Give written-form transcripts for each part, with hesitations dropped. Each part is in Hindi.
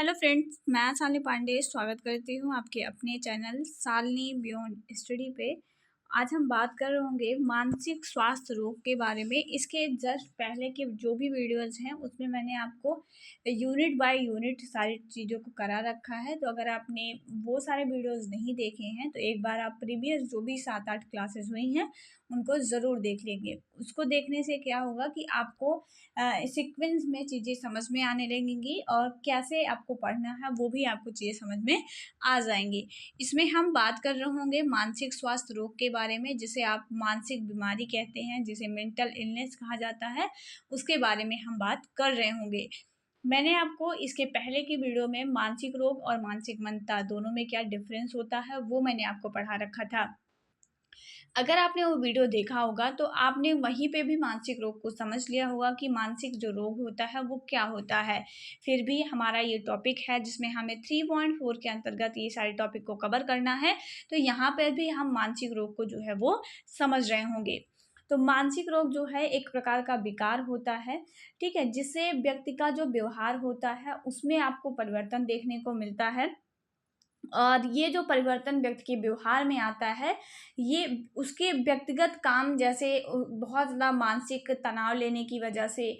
हेलो फ्रेंड्स, मैं शालिनी पांडे स्वागत करती हूँ आपके अपने चैनल शालिनी बियॉन्ड स्टडी पे। आज हम बात कर रहे होंगे मानसिक स्वास्थ्य रोग के बारे में। इसके जस्ट पहले के जो भी वीडियोज़ हैं उसमें मैंने आपको यूनिट बाय यूनिट सारी चीज़ों को करा रखा है। तो अगर आपने वो सारे वीडियोज़ नहीं देखे हैं तो एक बार आप प्रीवियस जो भी 7-8 क्लासेस हुई हैं उनको ज़रूर देख लेंगे। उसको देखने से क्या होगा कि आपको सीक्वेंस में चीज़ें समझ में आने लगेंगी और कैसे आपको पढ़ना है वो भी आपको चीज़ें समझ में आ जाएंगी। इसमें हम बात कर रहे होंगे मानसिक स्वास्थ्य रोग के बारे में, जिसे आप मानसिक बीमारी कहते हैं, जिसे मेंटल इलनेस कहा जाता है, उसके बारे में हम बात कर रहे होंगे। मैंने आपको इसके पहले की वीडियो में मानसिक रोग और मानसिक मंदता दोनों में क्या डिफरेंस होता है वो मैंने आपको पढ़ा रखा था। अगर आपने वो वीडियो देखा होगा तो आपने वहीं पे भी मानसिक रोग को समझ लिया होगा कि मानसिक जो रोग होता है वो क्या होता है। फिर भी हमारा ये टॉपिक है जिसमें हमें 3.4 के अंतर्गत ये सारे टॉपिक को कवर करना है, तो यहाँ पर भी हम मानसिक रोग को जो है वो समझ रहे होंगे। तो मानसिक रोग जो है एक प्रकार का विकार होता है, ठीक है, जिससे व्यक्ति का जो व्यवहार होता है उसमें आपको परिवर्तन देखने को मिलता है। और ये जो परिवर्तन व्यक्ति के व्यवहार में आता है, ये उसके व्यक्तिगत काम जैसे बहुत ज़्यादा मानसिक तनाव लेने की वजह से,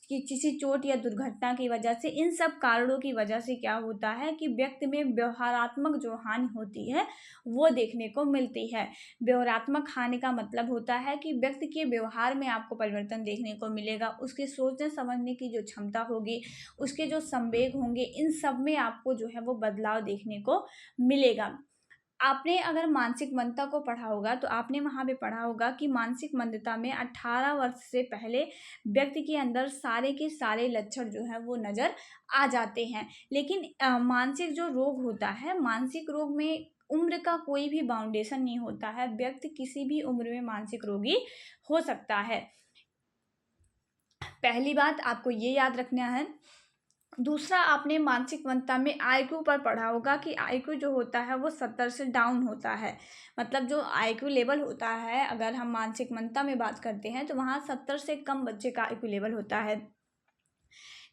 कि किसी चोट या दुर्घटना की वजह से, इन सब कारणों की वजह से क्या होता है कि व्यक्ति में व्यवहारात्मक जो हानि होती है वो देखने को मिलती है। व्यवहारात्मक हानि का मतलब होता है कि व्यक्ति के व्यवहार में आपको परिवर्तन देखने को मिलेगा, उसके सोचने समझने की जो क्षमता होगी, उसके जो संवेग होंगे, इन सब में आपको जो है वो बदलाव देखने को मिलेगा। आपने अगर मानसिक मंदता को पढ़ा होगा तो आपने वहाँ पे पढ़ा होगा कि मानसिक मंदता में 18 वर्ष से पहले व्यक्ति के अंदर सारे के सारे लक्षण जो है वो नज़र आ जाते हैं। लेकिन मानसिक जो रोग होता है, मानसिक रोग में उम्र का कोई भी बाउंडेशन नहीं होता है। व्यक्ति किसी भी उम्र में मानसिक रोगी हो सकता है। पहली बात आपको ये याद रखना है। दूसरा, आपने मानसिक मंदता में आईक्यू पर पढ़ा होगा कि आईक्यू जो होता है वो 70 से डाउन होता है। मतलब जो आईक्यू लेवल होता है, अगर हम मानसिक मंदता में बात करते हैं तो वहाँ 70 से कम बच्चे का आईक्यू लेवल होता है।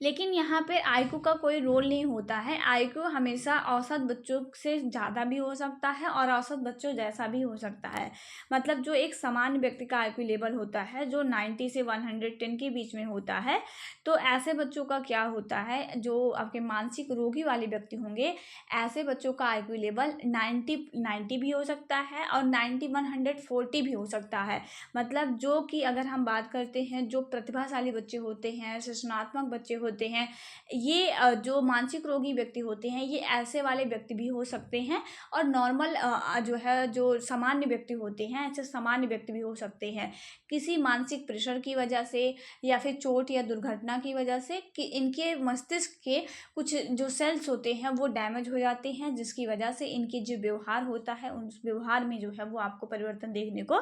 लेकिन यहाँ पे आईक्यू का कोई रोल नहीं होता है। आईक्यू हमेशा औसत बच्चों से ज़्यादा भी हो सकता है और औसत बच्चों जैसा भी हो सकता है। मतलब जो एक सामान्य व्यक्ति का आईक्यू लेवल होता है जो 90 से 110 के बीच में होता है, तो ऐसे बच्चों का क्या होता है, जो आपके मानसिक रोगी वाले व्यक्ति होंगे, ऐसे बच्चों का आईक्यू लेवल 90 भी हो सकता है और 140 भी हो सकता है। मतलब जो कि अगर हम बात करते हैं, जो प्रतिभाशाली बच्चे होते हैं, सृजनात्मक बच्चे होते हैं, ये जो मानसिक रोगी व्यक्ति होते हैं, ये ऐसे वाले व्यक्ति भी हो सकते हैं। और नॉर्मल जो है, जो सामान्य व्यक्ति होते हैं, ऐसे सामान्य व्यक्ति भी हो सकते हैं किसी मानसिक प्रेशर की वजह से या फिर चोट या दुर्घटना की वजह से, कि इनके मस्तिष्क के कुछ जो सेल्स होते हैं वो डैमेज हो जाते हैं, जिसकी वजह से इनके जो व्यवहार होता है उस व्यवहार में जो है वो आपको परिवर्तन देखने को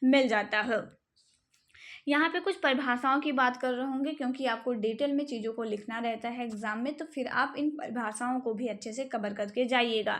मिल जाता है। यहाँ पे कुछ परिभाषाओं की बात कर रहे होंगे, क्योंकि आपको डिटेल में चीज़ों को लिखना रहता है एग्जाम में, तो फिर आप इन परिभाषाओं को भी अच्छे से कवर करके जाइएगा।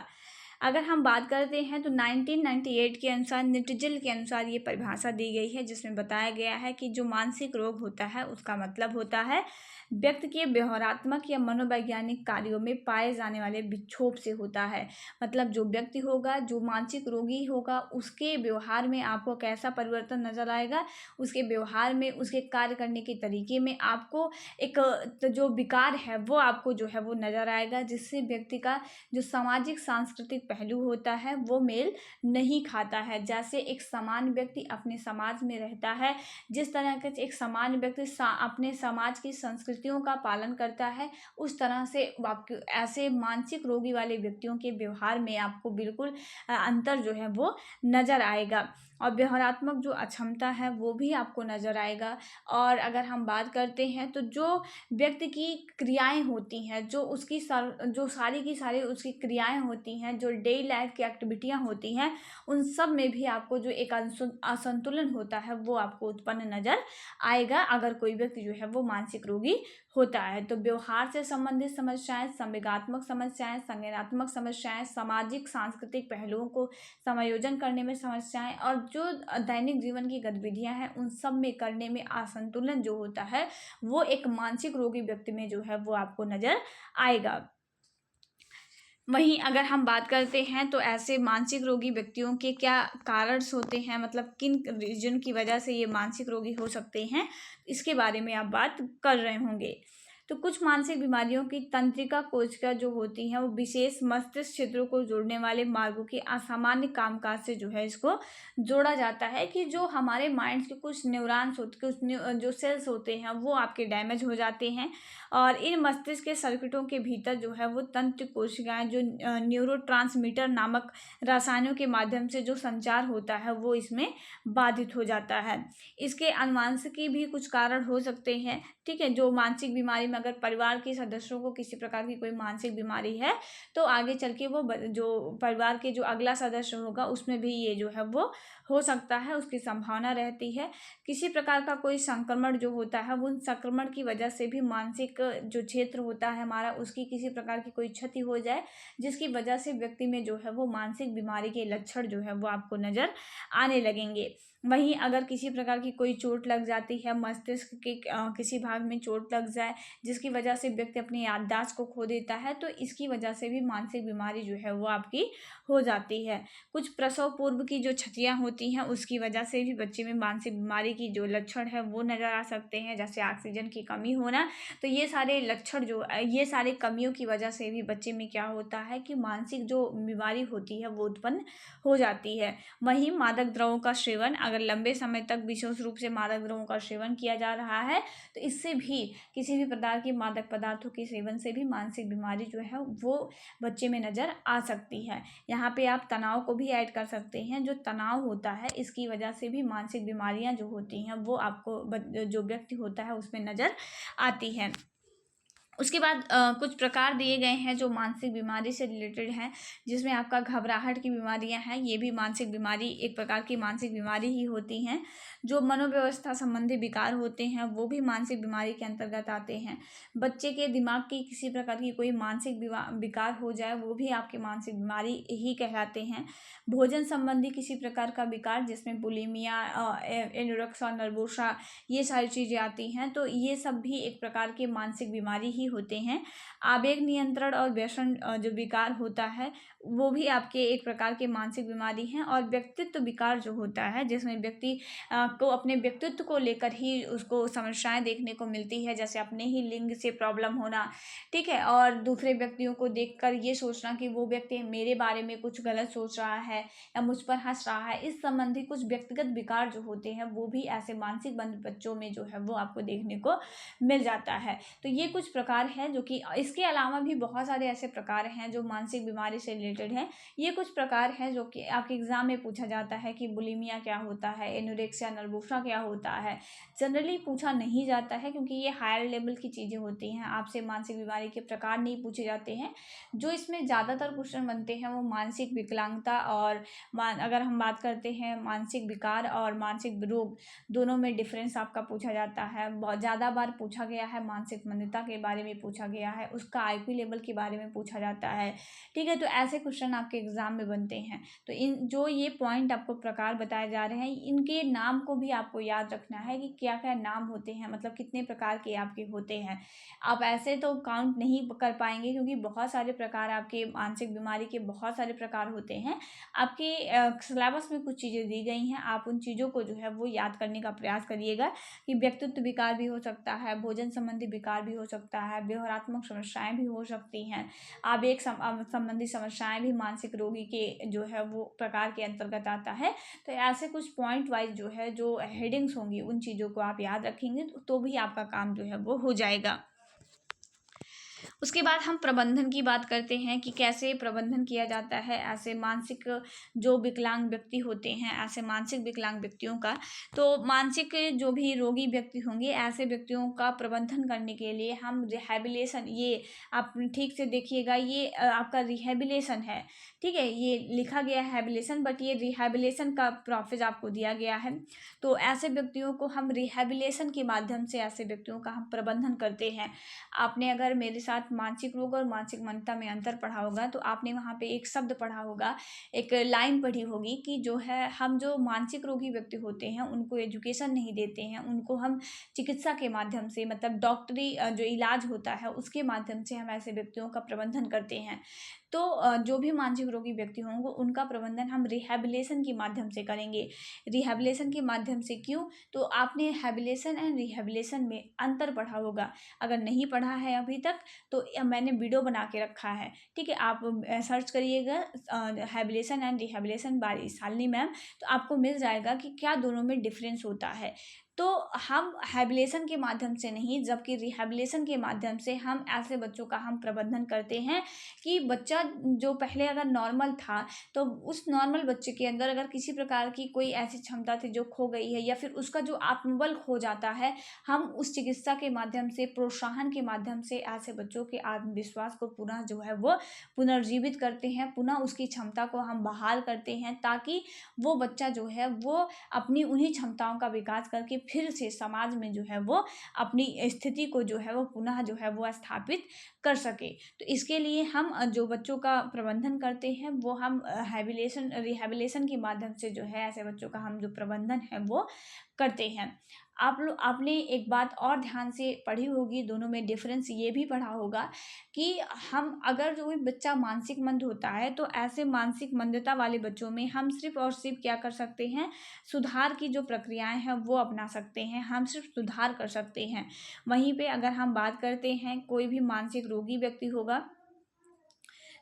अगर हम बात करते हैं तो 1998 के अनुसार, निटजिल के अनुसार ये परिभाषा दी गई है, जिसमें बताया गया है कि जो मानसिक रोग होता है उसका मतलब होता है व्यक्ति के व्यवहारात्मक या मनोवैज्ञानिक कार्यों में पाए जाने वाले विक्षोभ से होता है। मतलब जो व्यक्ति होगा, जो मानसिक रोगी होगा, उसके व्यवहार में आपको कैसा परिवर्तन नजर आएगा, उसके व्यवहार में, उसके कार्य करने के तरीके में आपको एक जो विकार है वो आपको जो है वो नजर आएगा, जिससे व्यक्ति का जो सामाजिक सांस्कृतिक पहलू होता है वो मेल नहीं खाता है। जैसे एक सामान्य व्यक्ति अपने समाज में रहता है, जिस तरह के एक सामान्य व्यक्ति अपने समाज की संस्कृतियों का पालन करता है, उस तरह से आपके ऐसे मानसिक रोगी वाले व्यक्तियों के व्यवहार में आपको बिल्कुल अंतर जो है वो नज़र आएगा। और व्यवहारात्मक जो अक्षमता है वो भी आपको नज़र आएगा। और अगर हम बात करते हैं तो जो व्यक्ति की क्रियाएं होती हैं, जो उसकी जो सारी की सारी उसकी क्रियाएं होती हैं, जो डेली लाइफ की एक्टिविटियां होती हैं, उन सब में भी आपको जो एक असंतुलन होता है वो आपको उत्पन्न नज़र आएगा अगर कोई व्यक्ति जो है वो मानसिक रोगी होता है। तो व्यवहार से संबंधित समस्याएं, संवेगात्मक समस्याएं, संज्ञानात्मक समस्याएं, सामाजिक सांस्कृतिक पहलुओं को समायोजन करने में समस्याएं, और जो दैनिक जीवन की गतिविधियां हैं उन सब में करने में असंतुलन जो होता है वो एक मानसिक रोगी व्यक्ति में जो है वो आपको नज़र आएगा। वहीं अगर हम बात करते हैं तो ऐसे मानसिक रोगी व्यक्तियों के क्या कारण होते हैं, मतलब किन रीजन की वजह से ये मानसिक रोगी हो सकते हैं, इसके बारे में आप बात कर रहे होंगे। तो कुछ मानसिक बीमारियों की तंत्रिका कोशिका जो होती हैं वो विशेष मस्तिष्क क्षेत्रों को जोड़ने वाले मार्गों के असामान्य कामकाज से जो है इसको जोड़ा जाता है, कि जो हमारे माइंड के कुछ न्यूरॉन्स होते, कुछ जो सेल्स होते हैं वो आपके डैमेज हो जाते हैं, और इन मस्तिष्क के सर्किटों के भीतर जो है वो तंत्र कोशिकाएं जो न्यूरोट्रांसमीटर नामक रसायनों के माध्यम से जो संचार होता है वो इसमें बाधित हो जाता है। इसके अनुवांशिकी भी कुछ कारण हो सकते हैं, ठीक है। जो मानसिक बीमारी में अगर परिवार के सदस्यों को किसी प्रकार की कोई मानसिक बीमारी है तो आगे चल के वो जो परिवार के जो अगला सदस्य होगा उसमें भी ये जो है वो हो सकता है, उसकी संभावना रहती है। किसी प्रकार का कोई संक्रमण जो होता है उन संक्रमण की वजह से भी मानसिक जो क्षेत्र होता है हमारा उसकी किसी प्रकार की कोई क्षति हो जाए, जिसकी वजह से व्यक्ति में जो है वो मानसिक बीमारी के लक्षण जो है वो आपको नज़र आने लगेंगे। वहीं अगर किसी प्रकार की कोई चोट लग जाती है, मस्तिष्क के किसी भाग में चोट लग जाए जिसकी वजह से व्यक्ति अपनी याददाश्त को खो देता है, तो इसकी वजह से भी मानसिक बीमारी जो है वो आपकी हो जाती है। कुछ प्रसव पूर्व की जो क्षतियाँ होती हैं उसकी वजह से भी बच्चे में मानसिक बीमारी की जो लक्षण है वो नज़र आ सकते हैं, जैसे ऑक्सीजन की कमी होना। तो ये सारे लक्षण ये सारे कमियों की वजह से भी बच्चे में क्या होता है कि मानसिक जो बीमारी होती है वो उत्पन्न हो जाती है। वहीं मादक द्रव्यों का सेवन, अगर लंबे समय तक विशेष रूप से मादक द्रव्यों का सेवन किया जा रहा है तो इससे भी, किसी भी प्रकार की मादक पदार्थों के सेवन से भी मानसिक बीमारी जो है वो बच्चे में नज़र आ सकती है। यहाँ पे आप तनाव को भी ऐड कर सकते हैं। जो तनाव होता है इसकी वजह से भी मानसिक बीमारियाँ जो होती हैं वो आपको जो व्यक्ति होता है उसमें नज़र आती हैं। उसके बाद कुछ प्रकार दिए गए हैं जो मानसिक बीमारी से रिलेटेड हैं, जिसमें आपका घबराहट की बीमारियां हैं, ये भी मानसिक बीमारी, एक प्रकार की मानसिक बीमारी ही होती हैं। जो मनोव्यवस्था संबंधी विकार होते हैं वो भी मानसिक बीमारी के अंतर्गत आते हैं। बच्चे के दिमाग की किसी प्रकार की कोई मानसिक विकार हो जाए वो भी आपकी मानसिक बीमारी ही कहलाते हैं। भोजन संबंधी किसी प्रकार का विकार जिसमें बुलिमिया, एनोरेक्सिया नर्वोसा, ये सारी चीज़ें आती हैं, तो ये सब भी एक प्रकार की मानसिक बीमारी ही होते हैं। आवेग नियंत्रण और व्यसन जो विकार होता है वो भी आपके एक प्रकार के मानसिक बीमारी हैं। और व्यक्तित्व विकार जो होता है जिसमें व्यक्ति को अपने व्यक्तित्व को लेकर ही उसको समस्याएं देखने को मिलती है, जैसे अपने ही लिंग से प्रॉब्लम होना, ठीक है, और दूसरे व्यक्तियों को देखकर ये सोचना कि वो व्यक्ति मेरे बारे में कुछ गलत सोच रहा है या मुझ पर हंस रहा है, इस संबंधी कुछ व्यक्तिगत विकार जो होते हैं वो भी ऐसे मानसिक बच्चों में जो है वो आपको देखने को मिल जाता है। तो ये कुछ प्रकार हैं जो कि, इसके अलावा भी बहुत सारे ऐसे प्रकार हैं जो मानसिक बीमारी से रिलेटेड हैं। ये कुछ प्रकार हैं जो कि आपके एग्जाम में पूछा जाता है कि बुलिमिया क्या होता है, एनोरेक्सिया नर्वोसा क्या होता है। जनरली पूछा नहीं जाता है क्योंकि ये हायर लेवल की चीज़ें होती हैं, आपसे मानसिक बीमारी के प्रकार नहीं पूछे जाते हैं। जो इसमें ज़्यादातर क्वेश्चन बनते हैं वो मानसिक विकलांगता और अगर हम बात करते हैं मानसिक विकार और मानसिक रोग, दोनों में डिफरेंस आपका पूछा जाता है। बहुत ज़्यादा बार पूछा गया है मानसिक मंदता के बारे में पूछा गया है, उसका आईक्यू लेवल के बारे में पूछा जाता है, ठीक है। तो ऐसे क्वेश्चन आपके एग्जाम में बनते हैं। तो इन जो ये पॉइंट आपको प्रकार बताए जा रहे हैं इनके नाम को भी आपको याद रखना है कि क्या क्या नाम होते हैं, मतलब कितने प्रकार के आपके होते हैं। आप ऐसे तो काउंट नहीं कर पाएंगे क्योंकि बहुत सारे प्रकार आपके मानसिक बीमारी के बहुत सारे प्रकार होते हैं। आपके सिलेबस में कुछ चीज़ें दी गई हैं, आप उन चीज़ों को जो है वो याद करने का प्रयास करिएगा कि व्यक्तित्व विकार भी हो सकता है, भोजन संबंधी विकार भी हो सकता है, व्यवहारात्मक समस्याएं भी हो सकती हैं, आवेग संबंधी समस्याएं भी मानसिक रोगी के जो है वो प्रकार के अंतर्गत आता है। तो ऐसे कुछ पॉइंट वाइज जो है जो हेडिंग्स होंगी उन चीज़ों को आप याद रखेंगे तो भी आपका काम जो है वो हो जाएगा। उसके बाद हम प्रबंधन की बात करते हैं कि कैसे प्रबंधन किया जाता है ऐसे मानसिक जो विकलांग व्यक्ति होते हैं, ऐसे मानसिक विकलांग व्यक्तियों का। तो मानसिक जो भी रोगी व्यक्ति होंगे ऐसे व्यक्तियों का प्रबंधन करने के लिए हम रिहैबिलिटेशन, ये आप ठीक से देखिएगा, ये आपका रिहैबिलिटेशन है, ठीक है। ये लिखा गया है हैबिलेशन बट ये रिहैबिलिटेशन का प्रोफिज आपको दिया गया है। तो ऐसे व्यक्तियों को हम रिहैबिलिटेशन के माध्यम से ऐसे व्यक्तियों का हम प्रबंधन करते हैं। आपने अगर मेरे साथ मानसिक रोग और मानसिक मंदता में अंतर पढ़ा होगा तो आपने वहाँ पे एक शब्द पढ़ा होगा, एक लाइन पढ़ी होगी कि जो है हम जो मानसिक रोगी व्यक्ति होते हैं उनको एजुकेशन नहीं देते हैं, उनको हम चिकित्सा के माध्यम से मतलब डॉक्टरी जो इलाज होता है उसके माध्यम से हम ऐसे व्यक्तियों का प्रबंधन करते हैं। तो जो भी मानसिक रोगी व्यक्ति होंगे उनका प्रबंधन हम रिहैबिलिटेशन के माध्यम से करेंगे। रिहैबिलिटेशन के माध्यम से क्यों? तो आपने हैबिलिटेशन एंड रिहैबिलिटेशन में अंतर पढ़ा होगा, अगर नहीं पढ़ा है अभी तक तो मैंने वीडियो बना के रखा है, ठीक है, आप सर्च करिएगा habilitation and rehabilitation by Shalini ma'am, तो आपको मिल जाएगा कि क्या दोनों में डिफरेंस होता है। तो हम हैबिलिटेशन के माध्यम से नहीं जबकि रिहैबिलिटेशन के माध्यम से हम ऐसे बच्चों का हम प्रबंधन करते हैं कि बच्चा जो पहले अगर नॉर्मल था तो उस नॉर्मल बच्चे के अंदर अगर किसी प्रकार की कोई ऐसी क्षमता थी जो खो गई है या फिर उसका जो आत्मबल खो जाता है, हम उस चिकित्सा के माध्यम से प्रोत्साहन के माध्यम से ऐसे बच्चों के आत्मविश्वास को पुनः जो है वो पुनर्जीवित करते हैं, पुनः उसकी क्षमता को हम बहाल करते हैं ताकि वो बच्चा जो है वो अपनी उन्हीं क्षमताओं का विकास करके फिर से समाज में जो है वो अपनी स्थिति को जो है वो पुनः जो है वो स्थापित कर सके। तो इसके लिए हम जो बच्चों का प्रबंधन करते हैं वो हम रिहैबिलिटेशन के माध्यम से जो है ऐसे बच्चों का हम जो प्रबंधन है वो करते हैं। आपने एक बात और ध्यान से पढ़ी होगी, दोनों में डिफरेंस ये भी पढ़ा होगा कि हम अगर जो बच्चा मानसिक मंद होता है तो ऐसे मानसिक मंदता वाले बच्चों में हम सिर्फ और सिर्फ क्या कर सकते हैं, सुधार की जो प्रक्रियाएं हैं वो अपना सकते हैं, हम सिर्फ सुधार कर सकते हैं। वहीं पे अगर हम बात करते हैं कोई भी मानसिक रोगी व्यक्ति होगा,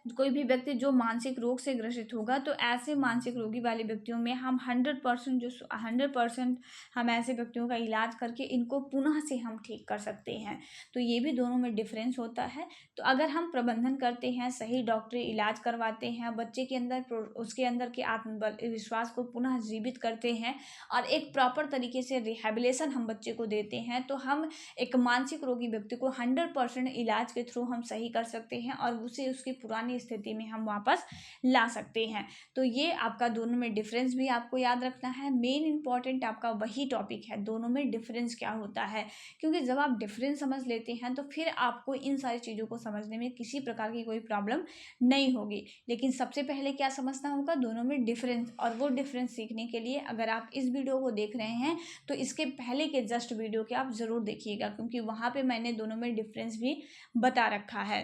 कोई भी व्यक्ति जो मानसिक रोग से ग्रसित होगा तो ऐसे मानसिक रोगी वाले व्यक्तियों में हम 100% हम ऐसे व्यक्तियों का इलाज करके इनको पुनः से हम ठीक कर सकते हैं। तो ये भी दोनों में डिफरेंस होता है। तो अगर हम प्रबंधन करते हैं, सही डॉक्टरी इलाज करवाते हैं, बच्चे के अंदर उसके अंदर के आत्मबल विश्वास को पुनः जीवित करते हैं और एक प्रॉपर तरीके से रिहैबिलिटेशन हम बच्चे को देते हैं तो हम एक मानसिक रोगी व्यक्ति को 100% इलाज के थ्रू हम सही कर सकते हैं और उसे उसकी पुरानी स्थिति में हम वापस ला सकते हैं। तो ये आपका दोनों में डिफरेंस भी आपको याद रखना है। मेन इंपॉर्टेंट आपका वही टॉपिक है, दोनों में डिफरेंस क्या होता है, क्योंकि जब आप डिफरेंस समझ लेते हैं तो फिर आपको इन सारी चीज़ों को समझने में किसी प्रकार की कोई प्रॉब्लम नहीं होगी। लेकिन सबसे पहले क्या समझना होगा, दोनों में डिफरेंस, और वो डिफरेंस सीखने के लिए अगर आप इस वीडियो को देख रहे हैं तो इसके पहले के जस्ट वीडियो के आप ज़रूर देखिएगा, क्योंकि वहाँ पे मैंने दोनों में डिफरेंस भी बता रखा है।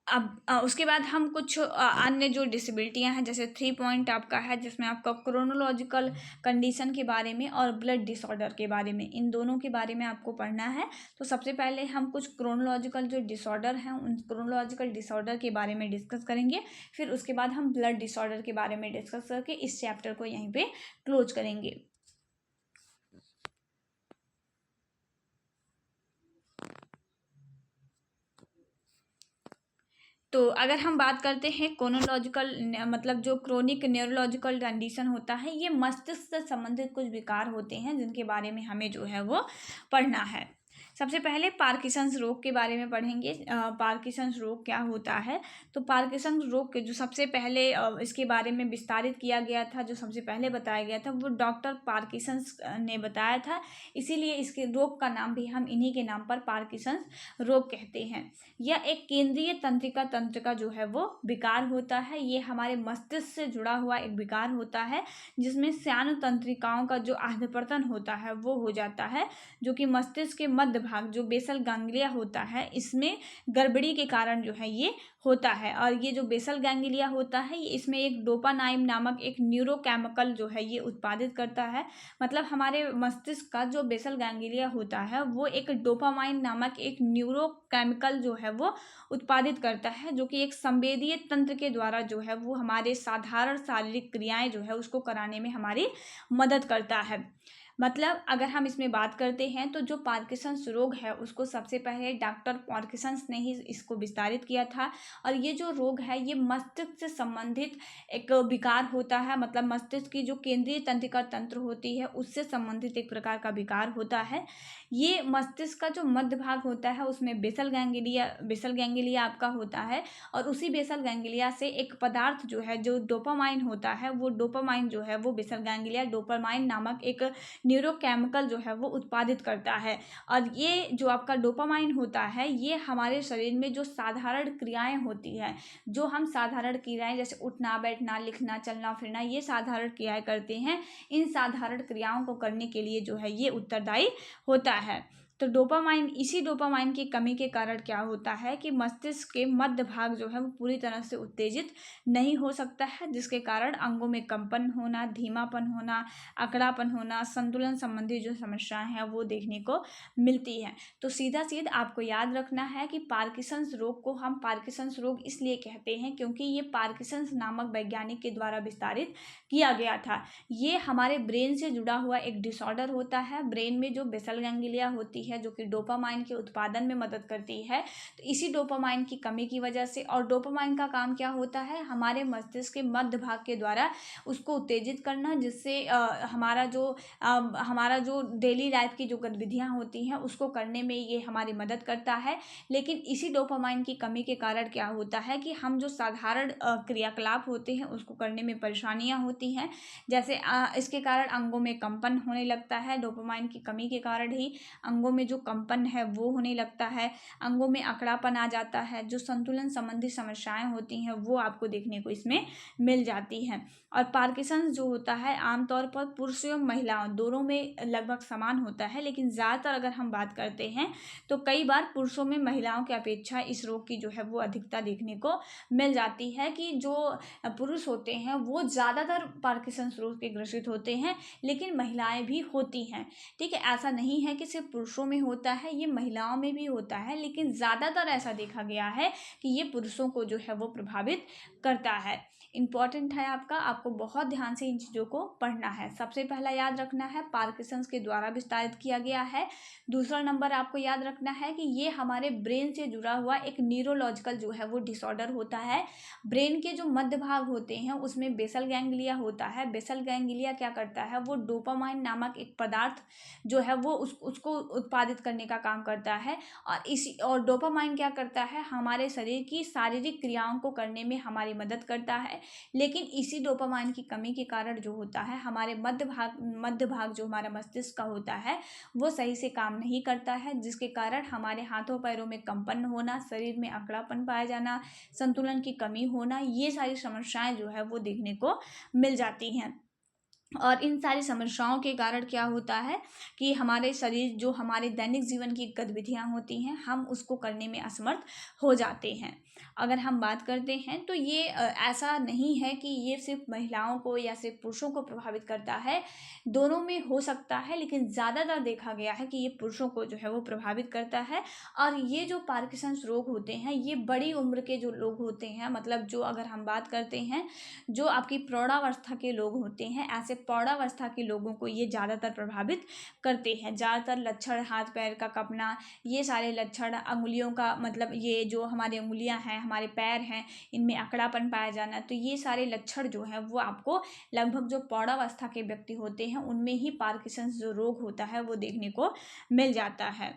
अब उसके बाद हम कुछ अन्य जो डिसेबिलिटियां हैं, जैसे 3 पॉइंट आपका है जिसमें आपका क्रोनोलॉजिकल कंडीशन के बारे में और ब्लड डिसऑर्डर के बारे में, इन दोनों के बारे में आपको पढ़ना है। तो सबसे पहले हम कुछ क्रोनोलॉजिकल जो डिसऑर्डर हैं उन क्रोनोलॉजिकल डिसऑर्डर के बारे में डिस्कस करेंगे, फिर उसके बाद हम ब्लड डिसऑर्डर के बारे में डिस्कस करके इस चैप्टर को यहीं पे क्लोज करेंगे। तो अगर हम बात करते हैं क्रोनोलॉजिकल मतलब जो क्रोनिक न्यूरोलॉजिकल कंडीशन होता है, ये मस्तिष्क से संबंधित कुछ विकार होते हैं जिनके बारे में हमें जो है वो पढ़ना है। सबसे पहले पार्किंसंस रोग के बारे में पढ़ेंगे। पार्किंसंस रोग क्या होता है, तो पार्किंसंस रोग के जो सबसे पहले इसके बारे में विस्तारित किया गया था, जो सबसे पहले बताया गया था वो डॉक्टर पार्किंसंस ने बताया था, इसीलिए इसके रोग का नाम भी हम इन्हीं के नाम पर पार्किंसंस रोग कहते हैं। यह एक केंद्रीय तंत्रिका तंत्र का जो है वो विकार होता है। ये हमारे मस्तिष्क से जुड़ा हुआ एक विकार होता है जिसमें श्यान तंत्रिकाओं का जो आधपतन होता है वो हो जाता है, जो कि मस्तिष्क के मध्य भाग जो बेसल गैंग्लिया होता है इसमें गड़बड़ी के कारण जो है ये होता है। और ये जो बेसल गैंग्लिया होता है ये इसमें एक डोपामाइन नामक एक न्यूरोकेमिकल जो है ये उत्पादित करता है। मतलब हमारे मस्तिष्क का जो बेसल गैंग्लिया होता है वो एक डोपामाइन नामक एक न्यूरोकेमिकल जो है वो उत्पादित करता है, जो कि एक संवेदीय तंत्र के द्वारा जो है वो हमारे साधारण शारीरिक क्रियाएं जो है उसको कराने में हमारी मदद करता है। मतलब अगर हम इसमें बात करते हैं तो जो पार्किंसंस रोग है उसको सबसे पहले डॉक्टर पार्किंसंस ने ही इसको विस्तारित किया था। और ये जो रोग है ये मस्तिष्क से संबंधित एक विकार होता है, मतलब मस्तिष्क की जो केंद्रीय तंत्रिका तंत्र होती है उससे संबंधित एक प्रकार का विकार होता है। ये मस्तिष्क का जो मध्य भाग होता है उसमें बेसल गैंग्लिया आपका होता है, और उसी बेसल गैंग्लिया से एक पदार्थ जो है जो डोपामाइन होता है, वो डोपामाइन जो है वो बेसल गैंग्लिया डोपामाइन नामक एक न्यूरोकेमिकल जो है वो उत्पादित करता है। और ये जो आपका डोपामाइन होता है, ये हमारे शरीर में जो साधारण क्रियाएं होती हैं, जो हम साधारण क्रियाएं जैसे उठना बैठना लिखना चलना फिरना, ये साधारण क्रियाएं करते हैं, इन साधारण क्रियाओं को करने के लिए जो है ये उत्तरदायी होता है। तो इसी डोपामाइन की कमी के कारण क्या होता है कि मस्तिष्क के मध्य भाग जो है वो पूरी तरह से उत्तेजित नहीं हो सकता है, जिसके कारण अंगों में कंपन होना, धीमापन होना, अकड़ापन होना, संतुलन संबंधी जो समस्याएं हैं वो देखने को मिलती हैं। तो सीधा आपको याद रखना है कि पार्किंसंस रोग को हम पार्किंसंस रोग इसलिए कहते हैं क्योंकि ये पार्किंसंस नामक वैज्ञानिक के द्वारा विस्तारित किया गया था। ये हमारे ब्रेन से जुड़ा हुआ एक डिसऑर्डर होता है। ब्रेन में जो बेसल गैंग्लिया होती है जो कि डोपामाइन के उत्पादन में मदद करती है, तो इसी डोपामाइन की कमी की वजह से, और डोपामाइन का काम क्या होता है, हमारे मस्तिष्क के मध्य भाग के द्वारा उसको उत्तेजित करना, जिससे हमारा जो डेली लाइफ की जो गतिविधियां होती हैं उसको करने में ये हमारी मदद करता है। लेकिन इसी डोपामाइन की कमी के कारण क्या होता है कि हम जो साधारण क्रियाकलाप होते हैं उसको करने में परेशानियां होती हैं। जैसे इसके कारण अंगों में कंपन होने लगता है। डोपामाइन की कमी के कारण ही अंगों में जो कंपन है वो होने लगता है, अंगों में अकड़ापन आ जाता है, जो संतुलन संबंधी समस्याएं होती हैं वो आपको देखने को इसमें मिल जाती हैं। और पार्किंसंस जो होता है आमतौर पर पुरुष एवं महिलाओं दोनों में लगभग समान होता है, लेकिन ज़्यादातर अगर हम बात करते हैं तो कई बार पुरुषों में महिलाओं की अपेक्षा इस रोग की जो है वो अधिकता देखने को मिल जाती है, कि जो पुरुष होते हैं वो ज़्यादातर पार्किंसंस रोग के ग्रसित होते हैं, लेकिन महिलाएं भी होती हैं। ठीक है, ऐसा नहीं है कि सिर्फ पुरुषों में होता है, ये महिलाओं में भी होता है, लेकिन ज़्यादातर ऐसा देखा गया है कि ये पुरुषों को जो है वो प्रभावित करता है। इम्पॉर्टेंट है आपको बहुत ध्यान से इन चीज़ों को पढ़ना है। सबसे पहला याद रखना है पार्किंसंस के द्वारा विस्तारित किया गया है। दूसरा नंबर आपको याद रखना है कि ये हमारे ब्रेन से जुड़ा हुआ एक न्यूरोलॉजिकल जो है वो डिसऑर्डर होता है। ब्रेन के जो मध्य भाग होते हैं उसमें बेसल गैंग्लिया होता है। बेसल गैंग्लिया क्या करता है, वो डोपामाइन नामक एक पदार्थ जो है वो उसको उत्पादित करने का काम करता है। और डोपामाइन क्या करता है, हमारे शरीर की शारीरिक क्रियाओं को करने में हमारी मदद करता है। लेकिन इसी डोपामाइन की कमी के कारण जो होता है, हमारे मध्य भाग जो हमारा मस्तिष्क का होता है वो सही से काम नहीं करता है, जिसके कारण हमारे हाथों पैरों में कंपन होना, शरीर में अकड़ापन पाया जाना, संतुलन की कमी होना, ये सारी समस्याएं जो है वो देखने को मिल जाती हैं। और इन सारी समस्याओं के कारण क्या होता है कि हमारे शरीर जो हमारे दैनिक जीवन की गतिविधियां होती हैं हम उसको करने में असमर्थ हो जाते हैं। अगर हम बात करते हैं तो ये ऐसा नहीं है कि ये सिर्फ महिलाओं को या सिर्फ पुरुषों को प्रभावित करता है, दोनों में हो सकता है, लेकिन ज़्यादातर देखा गया है कि ये पुरुषों को जो है वो प्रभावित करता है। और ये जो पार्किंसंस रोग होते हैं ये बड़ी उम्र के जो लोग होते हैं, मतलब जो अगर हम बात करते हैं जो आपकी प्रौढ़ावस्था के लोग होते हैं, ऐसे प्रौढ़ावस्था के लोगों को ये ज़्यादातर प्रभावित करते हैं। ज़्यादातर लक्षण हाथ पैर का कँपना, ये सारे लक्षण, अंगुलियों का मतलब ये जो हमारी अंगुलियां हैं, हमारे पैर हैं, इनमें अकड़ापन पाया जाना, तो ये सारे लक्षण जो हैं वो आपको लगभग जो प्रौढ़ावस्था के व्यक्ति होते हैं उनमें ही पार्किंसंस जो रोग होता है वो देखने को मिल जाता है।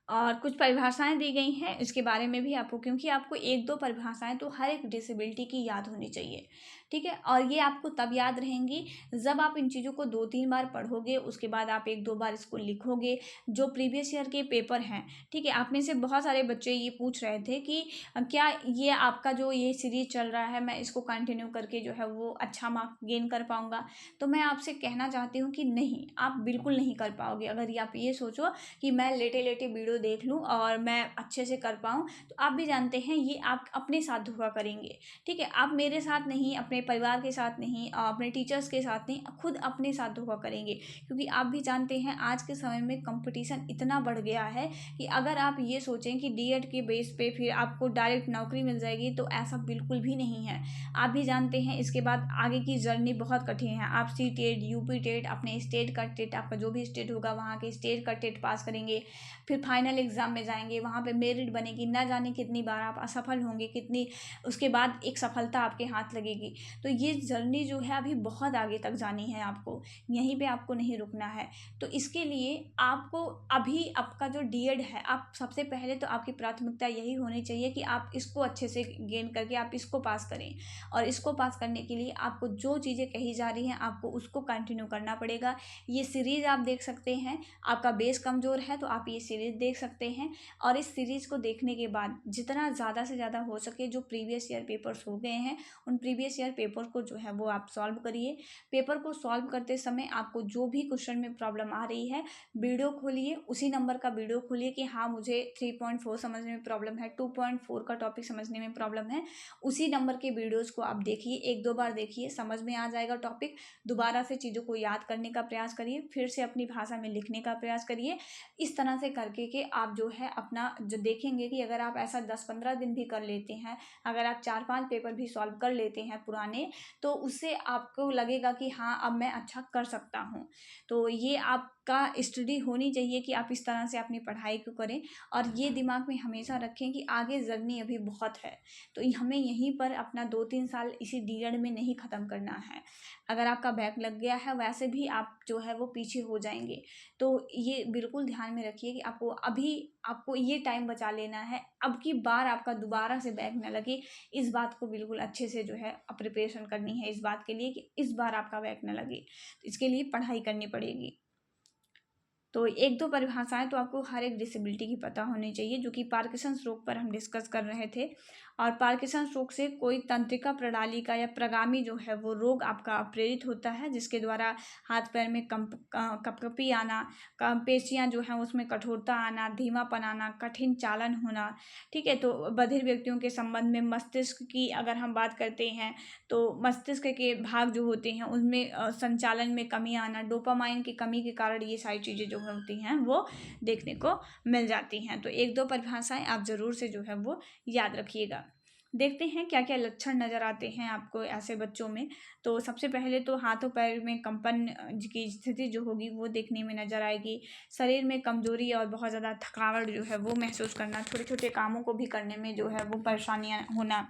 और कुछ परिभाषाएं दी गई हैं इसके बारे में भी आपको, क्योंकि आपको 1-2 परिभाषाएं तो हर एक डिसेबिलिटी की याद होनी चाहिए। ठीक है, और ये आपको तब याद रहेंगी जब आप इन चीज़ों को 2-3 बार पढ़ोगे, उसके बाद आप 1-2 बार इसको लिखोगे। जो प्रीवियस ईयर के पेपर हैं, ठीक है, आप में से बहुत सारे बच्चे ये पूछ रहे थे कि क्या ये आपका जो ये सीरीज चल रहा है मैं इसको कंटिन्यू करके जो है वो अच्छा मार्क गेन कर पाऊँगा। तो मैं आपसे कहना चाहती हूँ कि नहीं, आप बिल्कुल नहीं कर पाओगे। अगर आप ये सोचो कि मैं लेटे वीडियो देख लूँ और मैं अच्छे से कर पाऊँ, तो आप भी जानते हैं ये आप अपने साथ धोखा करेंगे। ठीक है, आप मेरे साथ नहीं, अपने परिवार के साथ नहीं, अपने टीचर्स के साथ नहीं, खुद अपने साथ धोखा करेंगे। क्योंकि आप भी जानते हैं आज के समय में कंपटीशन इतना बढ़ गया है कि अगर आप ये सोचें कि डीएड के बेस पे फिर आपको डायरेक्ट नौकरी मिल जाएगी, तो ऐसा बिल्कुल भी नहीं है। आप भी जानते हैं इसके बाद आगे की जर्नी बहुत कठिन है। आप सी टेट, यूपी टेट, अपने स्टेट का टेट, आपका जो भी स्टेट होगा वहाँ के स्टेट का टेट पास करेंगे, फिर फाइनल फाइनल एग्ज़ाम में जाएंगे, वहाँ पे मेरिट बनेगी, ना जाने कितनी बार आप असफल होंगे, कितनी उसके बाद एक सफलता आपके हाथ लगेगी। तो ये जर्नी जो है अभी बहुत आगे तक जानी है आपको, यहीं पे आपको नहीं रुकना है। तो इसके लिए आपको अभी आपका जो डीएड है, आप सबसे पहले तो आपकी प्राथमिकता यही होनी चाहिए कि आप इसको अच्छे से गेन करके आप इसको पास करें। और इसको पास करने के लिए आपको जो चीज़ें कही जा रही हैं आपको उसको कंटिन्यू करना पड़ेगा। ये सीरीज़ आप देख सकते हैं, आपका बेस कमज़ोर है तो आप ये सीरीज़ देख सकते हैं। और इस सीरीज़ को देखने के बाद जितना ज़्यादा से ज़्यादा हो सके जो प्रीवियस ईयर पेपर्स हो गए हैं उन प्रीवियस ईयर पेपर को जो है वो आप सॉल्व करिए। पेपर को सॉल्व करते समय आपको जो भी क्वेश्चन में प्रॉब्लम आ रही है, वीडियो खोलिए, उसी नंबर का वीडियो खोलिए कि हाँ मुझे 3.4 समझने में प्रॉब्लम है, 2.4 का टॉपिक समझने में प्रॉब्लम है। उसी नंबर के वीडियोज़ को आप देखिए, 1-2 बार देखिए, समझ में आ जाएगा टॉपिक। दोबारा से चीज़ों को याद करने का प्रयास करिए, फिर से अपनी भाषा में लिखने का प्रयास करिए। इस तरह से करके कि आप जो है अपना जो देखेंगे कि अगर आप ऐसा 10-15 दिन भी कर लेते हैं, अगर आप 4-5 पेपर भी सॉल्व कर लेते हैं पुराने, तो उससे आपको लगेगा कि हाँ अब मैं अच्छा कर सकता हूँ। तो ये आपका स्टडी होनी चाहिए कि आप इस तरह से अपनी पढ़ाई को करें। और ये दिमाग में हमेशा रखें कि आगे जर्नी अभी बहुत है, तो हमें यहीं पर अपना 2-3 साल इसी डीएड में नहीं ख़त्म करना है। अगर आपका बैक लग गया है वैसे भी आप जो है वो पीछे हो जाएंगे। तो ये बिल्कुल ध्यान में रखिए कि आपको ये टाइम बचा लेना है, अब की बार आपका दोबारा से बैक ना लगे। इस बात को बिल्कुल अच्छे से जो है प्रिपरेशन करनी है इस बात के लिए कि इस बार आपका बैक ना लगे। तो इसके लिए पढ़ाई करनी पड़ेगी। तो 1-2 परिभाषाएं तो आपको हर एक डिसेबिलिटी की पता होनी चाहिए, जो कि पार्किंसंस रोग पर हम डिस्कस कर रहे थे। और पार्किंसंस रोग से कोई तंत्रिका प्रणाली का या प्रगामी जो है वो रोग आपका प्रेरित होता है, जिसके द्वारा हाथ पैर में कपकपी आना, पेशियाँ जो हैं उसमें कठोरता आना, धीमापन आना, कठिन चालन होना। ठीक है, तो बधिर व्यक्तियों के संबंध में मस्तिष्क की अगर हम बात करते हैं तो मस्तिष्क के भाग जो होते हैं उनमें संचालन में कमी आना, डोपामाइन की कमी के कारण ये सारी चीज़ें जो होती हैं वो देखने को मिल जाती हैं। तो 1-2 परिभाषाएं आप ज़रूर से जो है वो याद रखिएगा। देखते हैं क्या क्या लक्षण नज़र आते हैं आपको ऐसे बच्चों में। तो सबसे पहले तो हाथों पैर में कंपन की स्थिति जो होगी वो देखने में नज़र आएगी। शरीर में कमजोरी और बहुत ज़्यादा थकावट जो है वो महसूस करना, छोटे छोटे कामों को भी करने में जो है वो परेशानियाँ होना,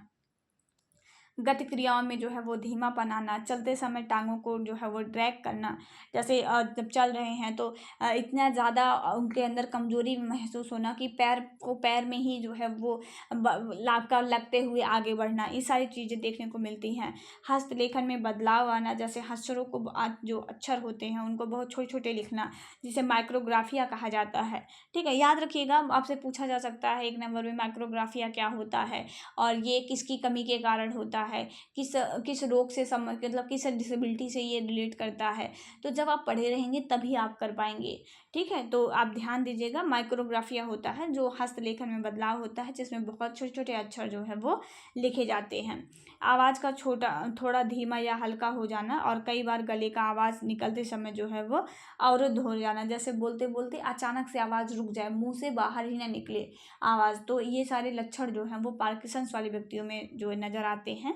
गति क्रियाओं में जो है वो धीमापन आना, चलते समय टांगों को जो है वो ड्रैग करना, जैसे जब चल रहे हैं तो इतना ज़्यादा उनके अंदर कमजोरी महसूस होना कि पैर में ही जो है वो लगते हुए आगे बढ़ना, ये सारी चीज़ें देखने को मिलती हैं। हस्तलेखन में बदलाव आना, जैसे अक्षरों को जो अक्षर होते हैं उनको बहुत छोटे छोटे लिखना, जिसे माइक्रोग्राफिया कहा जाता है। ठीक है, याद रखिएगा, आपसे पूछा जा सकता है 1 नंबर में माइक्रोग्राफिया क्या होता है और ये किसकी कमी के कारण होता है, किस किस रोग से मतलब किस डिसेबिलिटी से ये रिलेट करता है। तो जब आप पढ़े रहेंगे तभी आप कर पाएंगे। ठीक है, तो आप ध्यान दीजिएगा, माइक्रोग्राफिया होता है जो हस्तलेखन में बदलाव होता है, जिसमें बहुत छोटे छोटे अक्षर जो है वो लिखे जाते हैं। आवाज़ का थोड़ा धीमा या हल्का हो जाना, और कई बार गले का आवाज़ निकलते समय जो है वो अवरुद्ध हो जाना, जैसे बोलते बोलते अचानक से आवाज़ रुक जाए, मुंह से बाहर ही ना निकले आवाज़। तो ये सारे लक्षण जो हैं वो पार्किंसंस वाले व्यक्तियों में जो नज़र आते हैं।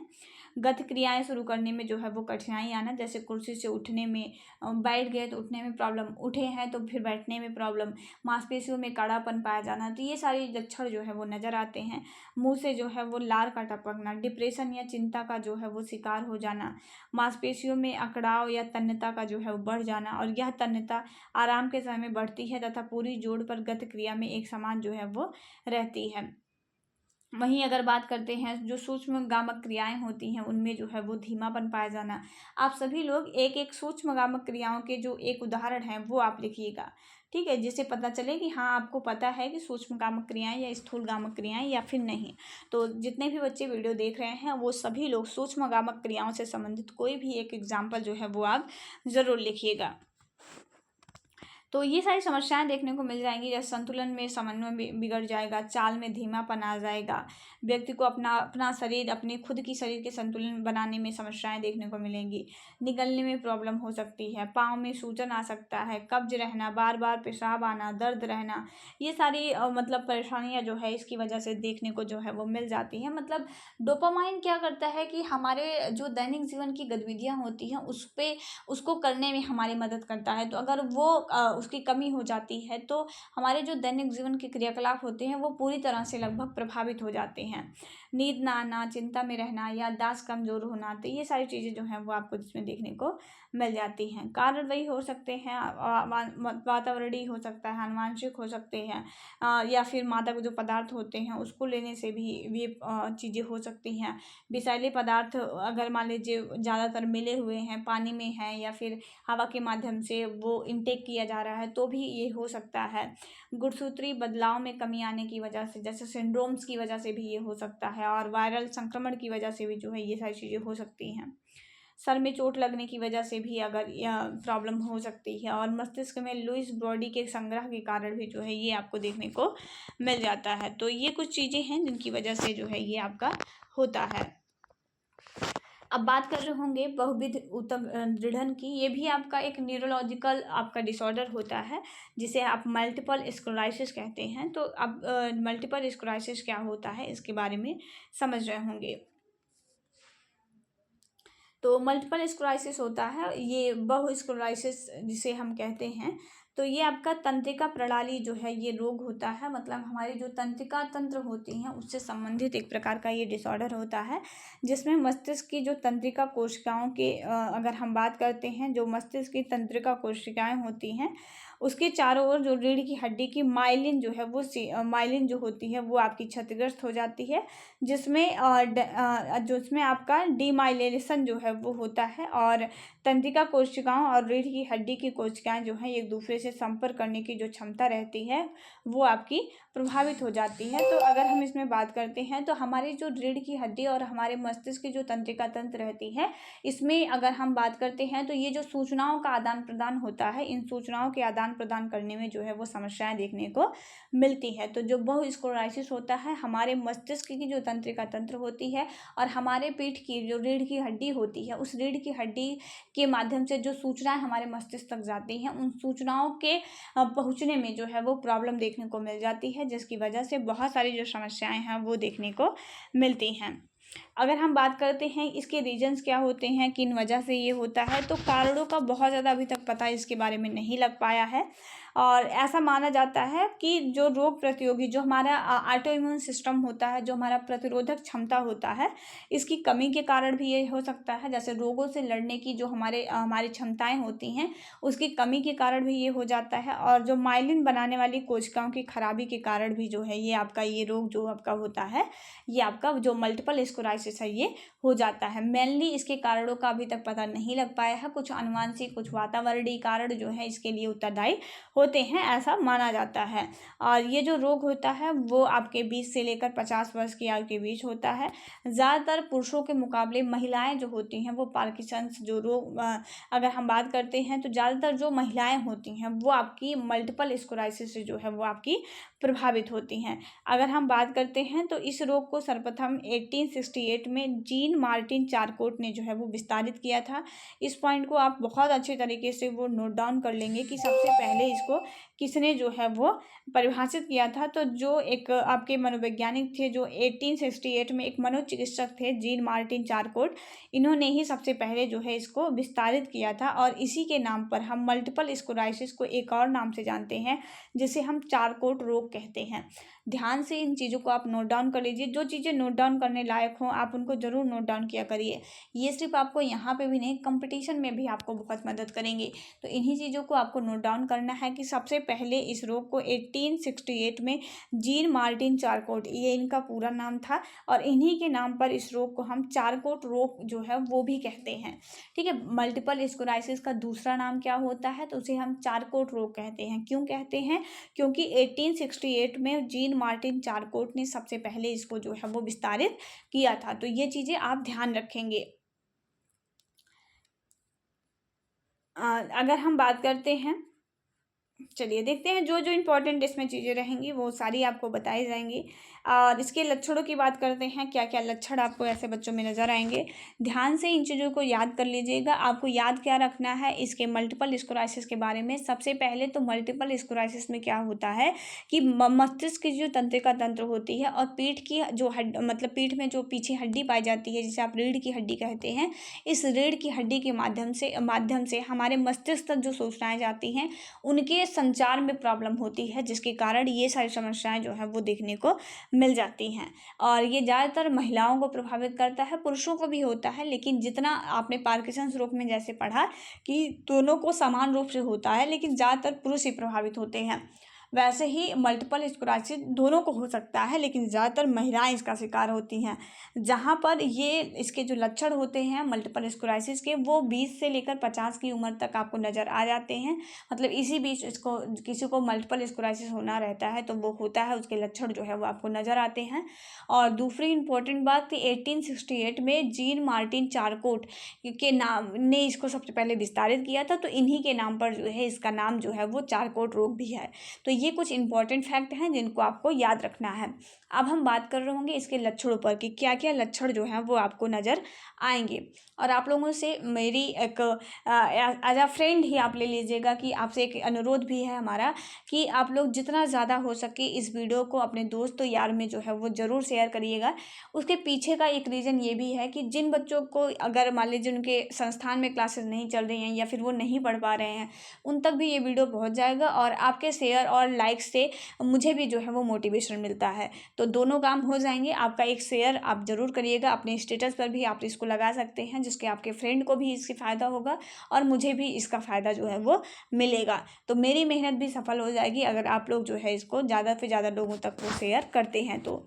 गति क्रियाएं शुरू करने में जो है वो कठिनाई आना, जैसे कुर्सी से उठने में, बैठ गए तो उठने में प्रॉब्लम, उठे हैं तो फिर बैठने में प्रॉब्लम, मांसपेशियों में कड़ापन पाया जाना। तो ये सारे लक्षण जो है वो नज़र आते हैं। मुंह से जो है वो लार का टपकना, डिप्रेशन या चिंता का जो है वो शिकार हो जाना, मांसपेशियों में अकड़ाव या तन्यता का जो है वो बढ़ जाना, और यह तन्यता आराम के समय में बढ़ती है तथा पूरी जोड़ पर गति क्रिया में एक समान जो है वो रहती है। वहीं अगर बात करते हैं जो सूक्ष्म गामक क्रियाएं होती हैं उनमें जो है वो धीमापन पाया जाना। आप सभी लोग एक एक सूक्ष्म गामक क्रियाओं के जो एक उदाहरण हैं वो आप लिखिएगा। ठीक है, जिससे पता चले कि हाँ आपको पता है कि सूक्ष्म गामक क्रियाएं या स्थूल गामक क्रियाएं या फिर नहीं। तो जितने भी बच्चे वीडियो देख रहे हैं वो सभी लोग सूक्ष्म गामक क्रियाओं से संबंधित कोई भी एक एग्जाम्पल जो है वो आप ज़रूर लिखिएगा। तो ये सारी समस्याएं देखने को मिल जाएंगी, जैसे संतुलन में समन्वय बिगड़ जाएगा, चाल में धीमापन आ जाएगा, व्यक्ति को अपना शरीर, अपने खुद की शरीर के संतुलन बनाने में समस्याएं देखने को मिलेंगी, निगलने में प्रॉब्लम हो सकती है, पाँव में सूजन आ सकता है, कब्ज रहना, बार बार पेशाब आना, दर्द रहना, ये सारी मतलब परेशानियाँ जो है इसकी वजह से देखने को जो है वो मिल जाती हैं। मतलब डोपामाइन क्या करता है कि हमारे जो दैनिक जीवन की गतिविधियाँ होती हैं उसको करने में हमारी मदद करता है। तो अगर वो उसकी कमी हो जाती है तो हमारे जो दैनिक जीवन के क्रियाकलाप होते हैं वो पूरी तरह से लगभग प्रभावित हो जाते हैं। नींद ना आना, चिंता में रहना, याददाश्त कमज़ोर होना, तो ये सारी चीज़ें जो हैं वो आपको इसमें देखने को मिल जाती हैं। कारण वही हो सकते हैं, वातावरणीय हो सकता है, आनुवांशिक हो सकते हैं, या फिर मादक जो पदार्थ होते हैं उसको लेने से भी ये चीज़ें हो सकती हैं। विषैले पदार्थ अगर मान लीजिए ज़्यादातर मिले हुए हैं, पानी में हैं या फिर हवा के माध्यम से वो इनटेक किया जा रहा है तो भी ये हो सकता है। गुणसूत्री बदलाव में कमी आने की वजह से, जैसे सिंड्रोम्स की वजह से भी ये हो सकता है, और वायरल संक्रमण की वजह से भी जो है ये सारी चीज़ें हो सकती हैं। सर में चोट लगने की वजह से भी अगर प्रॉब्लम हो सकती है, और मस्तिष्क में लुईस ब्रॉडी के संग्रह के कारण भी जो है ये आपको देखने को मिल जाता है। तो ये कुछ चीज़ें हैं जिनकी वजह से जो है ये आपका होता है। अब बात कर रहे होंगे बहुविध उत्तम दृढ़न की। ये भी आपका एक न्यूरोलॉजिकल आपका डिसऑर्डर होता है जिसे आप मल्टीपल स्क्लेरोसिस कहते हैं। तो अब मल्टीपल स्क्लेरोसिस क्या होता है इसके बारे में समझ रहे होंगे। तो मल्टीपल स्क्लेरोसिस होता है, ये बहु स्क्लेरोसिस जिसे हम कहते हैं। तो ये आपका तंत्रिका प्रणाली जो है ये रोग होता है, मतलब हमारी जो तंत्रिका तंत्र होती हैं उससे संबंधित एक प्रकार का ये डिसऑर्डर होता है, जिसमें मस्तिष्क की जो तंत्रिका कोशिकाओं के अगर हम बात करते हैं, जो मस्तिष्क की तंत्रिका कोशिकाएं होती हैं उसके चारों ओर जो रीढ़ की हड्डी की माइलिन जो है वो माइलिन जो होती है वो आपकी क्षतिग्रस्त हो जाती है, जिसमें आपका डीमाइलिनेशन जो है वो होता है, और तंत्रिका कोशिकाओं और रीढ़ की हड्डी की कोशिकाएं जो हैं एक दूसरे से संपर्क करने की जो क्षमता रहती है वो आपकी प्रभावित हो जाती है। तो अगर हम इसमें बात करते हैं तो हमारी जो रीढ़ की हड्डी और हमारे मस्तिष्क की जो तंत्रिका तंत्र रहती है, इसमें अगर हम बात करते हैं तो ये जो सूचनाओं का आदान प्रदान होता है, इन सूचनाओं के आदान प्रदान करने में जो है वो समस्याएं देखने को मिलती है। तो जो बहुस्क्लेरोसिस होता है, हमारे मस्तिष्क की जो तंत्रिका तंत्र होती है और हमारे पीठ की जो रीढ़ की हड्डी होती है, उस रीढ़ की हड्डी के माध्यम से जो सूचनाएं हमारे मस्तिष्क तक जाती हैं, उन सूचनाओं के पहुंचने में जो है वो प्रॉब्लम देखने को मिल जाती है, जिसकी वजह से बहुत सारी जो समस्याएं हैं वो देखने को मिलती हैं। अगर हम बात करते हैं इसके रीजंस क्या होते हैं, किन वजह से ये होता है, तो कारणों का बहुत ज़्यादा अभी तक पता इसके बारे में नहीं लग पाया है, और ऐसा माना जाता है कि जो रोग प्रतिरोधी, जो हमारा ऑटो इम्यून सिस्टम होता है, जो हमारा प्रतिरोधक क्षमता होता है, इसकी कमी के कारण भी ये हो सकता है। जैसे रोगों से लड़ने की जो हमारी क्षमताएं होती हैं उसकी कमी के कारण भी ये हो जाता है, और जो माइलिन बनाने वाली कोशिकाओं की खराबी के कारण भी जो है ये आपका ये रोग जो आपका होता है, ये आपका जो मल्टीपल स्क्लेरोसिस है ये हो जाता है। मेनली इसके कारणों का अभी तक पता नहीं लग पाया है, कुछ अनुवांशिक कुछ वातावरणीय कारण जो है इसके लिए उत्तरदायी होते हैं, ऐसा माना जाता है। और ये जो रोग होता है वो आपके 20 से लेकर 50 वर्ष की आयु के बीच होता है। ज़्यादातर पुरुषों के मुकाबले महिलाएं जो होती हैं वो पार्किंसंस जो रोग अगर हम बात करते हैं तो ज़्यादातर जो महिलाएं होती हैं वो आपकी मल्टीपल स्क्लेरोसिस से जो है वो आपकी प्रभावित होती हैं। अगर हम बात करते हैं तो इस रोग को सर्वप्रथम 1868 में जीन मार्टिन चारकोट ने जो है वो विस्तारित किया था। इस पॉइंट को आप बहुत अच्छे तरीके से वो नोट डाउन कर लेंगे कि सबसे पहले इसको किसने जो है वो परिभाषित किया था। तो जो एक आपके मनोवैज्ञानिक थे, जो 1868 में एक मनोचिकित्सक थे जीन मार्टिन चारकोट, इन्होंने ही सबसे पहले जो है इसको विस्तारित किया था, और इसी के नाम पर हम मल्टीपल स्क्लेरोसिस को एक और नाम से जानते हैं जिसे हम चारकोट रोग कहते हैं। ध्यान से इन चीज़ों को आप नोट डाउन कर लीजिए, जो चीज़ें नोट डाउन करने लायक हों आप उनको ज़रूर नोट डाउन किया करिए। ये सिर्फ आपको यहाँ पे भी नहीं, कंपटीशन में भी आपको बहुत मदद करेंगे। तो इन्हीं चीज़ों को आपको नोट डाउन करना है कि सबसे पहले इस रोग को 1868 में जीन मार्टिन चारकोट, ये इनका पूरा नाम था, और इन्हीं के नाम पर इस रोग को हम चारकोट रोग जो है वो भी कहते हैं। ठीक है, मल्टीपल स्क्लेरोसिस का दूसरा नाम क्या होता है, तो उसे हम चारकोट रोग कहते हैं। क्यों कहते हैं? क्योंकि 1868 में जीन मार्टिन चारकोट ने सबसे पहले इसको जो है वो विस्तारित किया था। तो ये चीज़ें आप ध्यान रखेंगे। अगर हम बात करते हैं, चलिए देखते हैं जो जो इम्पोर्टेंट इसमें चीज़ें रहेंगी वो सारी आपको बताई जाएंगी। और इसके लक्षणों की बात करते हैं, क्या क्या लक्षण आपको ऐसे बच्चों में नज़र आएंगे। ध्यान से इन चीज़ों को याद कर लीजिएगा। आपको याद क्या रखना है इसके मल्टीपल स्क्लेरोसिस के बारे में। सबसे पहले तो मल्टीपल स्क्लेरोसिस में क्या होता है कि मस्तिष्क की जो तंत्रिका तंत्र होती है और पीठ की जो मतलब पीठ में जो पीछे हड्डी पाई जाती है जिसे आप रीढ़ की हड्डी कहते हैं, इस रीढ़ की हड्डी के माध्यम से हमारे मस्तिष्क तक जो सूचनाएं जाती हैं उनके संचार में प्रॉब्लम होती है, जिसके कारण ये सारी समस्याएं जो है वो देखने को मिल जाती हैं। और ये ज़्यादातर महिलाओं को प्रभावित करता है, पुरुषों को भी होता है, लेकिन जितना आपने पार्किंसंस रोग में जैसे पढ़ा कि दोनों को समान रूप से होता है, लेकिन ज़्यादातर पुरुष ही प्रभावित होते हैं, वैसे ही मल्टीपल स्क्लेरोसिस दोनों को हो सकता है, लेकिन ज़्यादातर महिलाएं इसका शिकार होती हैं। जहाँ पर ये इसके जो लक्षण होते हैं मल्टीपल स्क्लेरोसिस के, वो 20 से लेकर 50 की उम्र तक आपको नज़र आ जाते हैं। मतलब इसी बीच इसको किसी को मल्टीपल स्क्लेरोसिस होना रहता है तो वो होता है, उसके लक्षण जो है वो आपको नज़र आते हैं। और दूसरी इंपॉर्टेंट बात कि 1868 में जीन मार्टिन चारकोट के नाम ने इसको सबसे पहले विस्तारित किया था, तो इन्हीं के नाम पर जो है इसका नाम जो है वो चारकोट रोग भी है। तो ये कुछ इंपॉर्टेंट फैक्ट हैं जिनको आपको याद रखना है। अब हम बात कर रहे होंगे इसके लक्षणों पर कि क्या क्या लक्षण जो हैं वो आपको नज़र आएंगे। और आप लोगों से मेरी एक एज अ फ्रेंड ही आप ले लीजिएगा कि आपसे एक अनुरोध भी है हमारा कि आप लोग जितना ज़्यादा हो सके इस वीडियो को अपने दोस्तों यार में जो है वो ज़रूर शेयर करिएगा। उसके पीछे का एक रीज़न ये भी है कि जिन बच्चों को अगर मान लीजिए उनके संस्थान में क्लासेस नहीं चल रही हैं या फिर वो नहीं पढ़ पा रहे हैं, उन तक भी ये वीडियो पहुँच जाएगा और आपके शेयर और लाइक से मुझे भी जो है वो मोटिवेशन मिलता है। तो दोनों काम हो जाएंगे। आपका एक शेयर आप ज़रूर करिएगा, अपने स्टेटस पर भी आप इसको लगा सकते हैं, जिसके आपके फ्रेंड को भी इससे फ़ायदा होगा और मुझे भी इसका फ़ायदा जो है वो मिलेगा। तो मेरी मेहनत भी सफल हो जाएगी अगर आप लोग जो है इसको ज़्यादा से ज़्यादा लोगों तक वो शेयर करते हैं। तो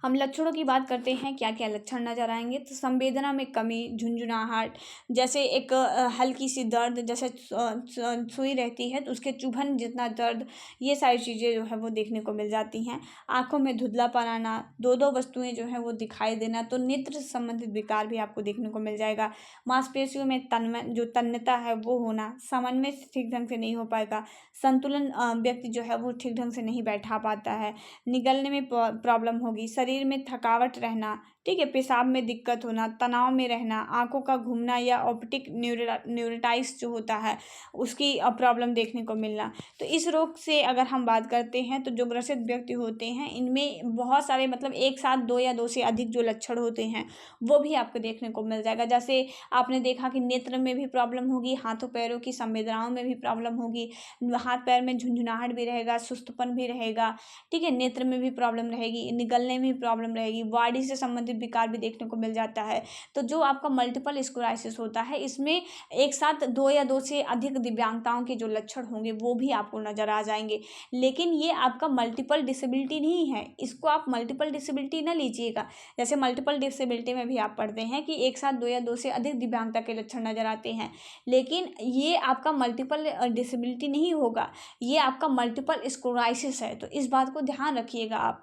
हम लक्षणों की बात करते हैं, क्या क्या लक्षण नज़र आएंगे। तो संवेदना में कमी, झुंझुनाहट, जैसे एक हल्की सी दर्द, जैसे सुई रहती है तो उसके चुभन जितना दर्द, ये सारी चीज़ें जो है वो देखने को मिल जाती हैं। आँखों में धुंधलापन आना, दो वस्तुएं जो हैं वो दिखाई देना, तो नेत्र से संबंधित विकार भी आपको देखने को मिल जाएगा। मांसपेशियों में तन्यता है वो होना, समन्वय ठीक ढंग से नहीं हो पाएगा, संतुलन व्यक्ति जो है वो ठीक ढंग से नहीं बैठा पाता है, निगलने में प्रॉब्लम होगी, शरीर में थकावट रहना, ठीक है, पेशाब में दिक्कत होना, तनाव में रहना, आंखों का घूमना या ऑप्टिक न्यूरिटाइटिस जो होता है उसकी प्रॉब्लम देखने को मिलना। तो इस रोग से अगर हम बात करते हैं तो जो ग्रसित व्यक्ति होते हैं इनमें बहुत सारे मतलब एक साथ 2 या 2 से अधिक जो लक्षण होते हैं वो भी आपको देखने को मिल जाएगा। जैसे आपने देखा कि नेत्र में भी प्रॉब्लम होगी, हाथों पैरों की संवेदनाओं में भी प्रॉब्लम होगी, हाथ पैर में झुंझुनाहट भी रहेगा, सुस्तपन भी रहेगा, ठीक है, नेत्र में भी प्रॉब्लम रहेगी, निगलने में भी प्रॉब्लम रहेगी, बॉडी से संबंधित विकार भी देखने को मिल जाता है। तो जो आपका मल्टीपल स्क्लेरोसिस होता है इसमें एक साथ 2 या 2 से अधिक दिव्यांगताओं के जो लक्षण होंगे वो भी आपको नजर आ जाएंगे। लेकिन ये आपका मल्टीपल डिसेबिलिटी नहीं है, इसको आप मल्टीपल डिसेबिलिटी ना लीजिएगा। जैसे मल्टीपल डिसेबिलिटी में भी आप पढ़ते हैं कि एक साथ 2 या 2 से अधिक दिव्यांगता के लक्षण नजर आते हैं, लेकिन ये आपका मल्टीपल डिसेबिलिटी नहीं होगा, ये आपका मल्टीपल स्क्लेरोसिस है। तो इस बात को ध्यान रखिएगा आप,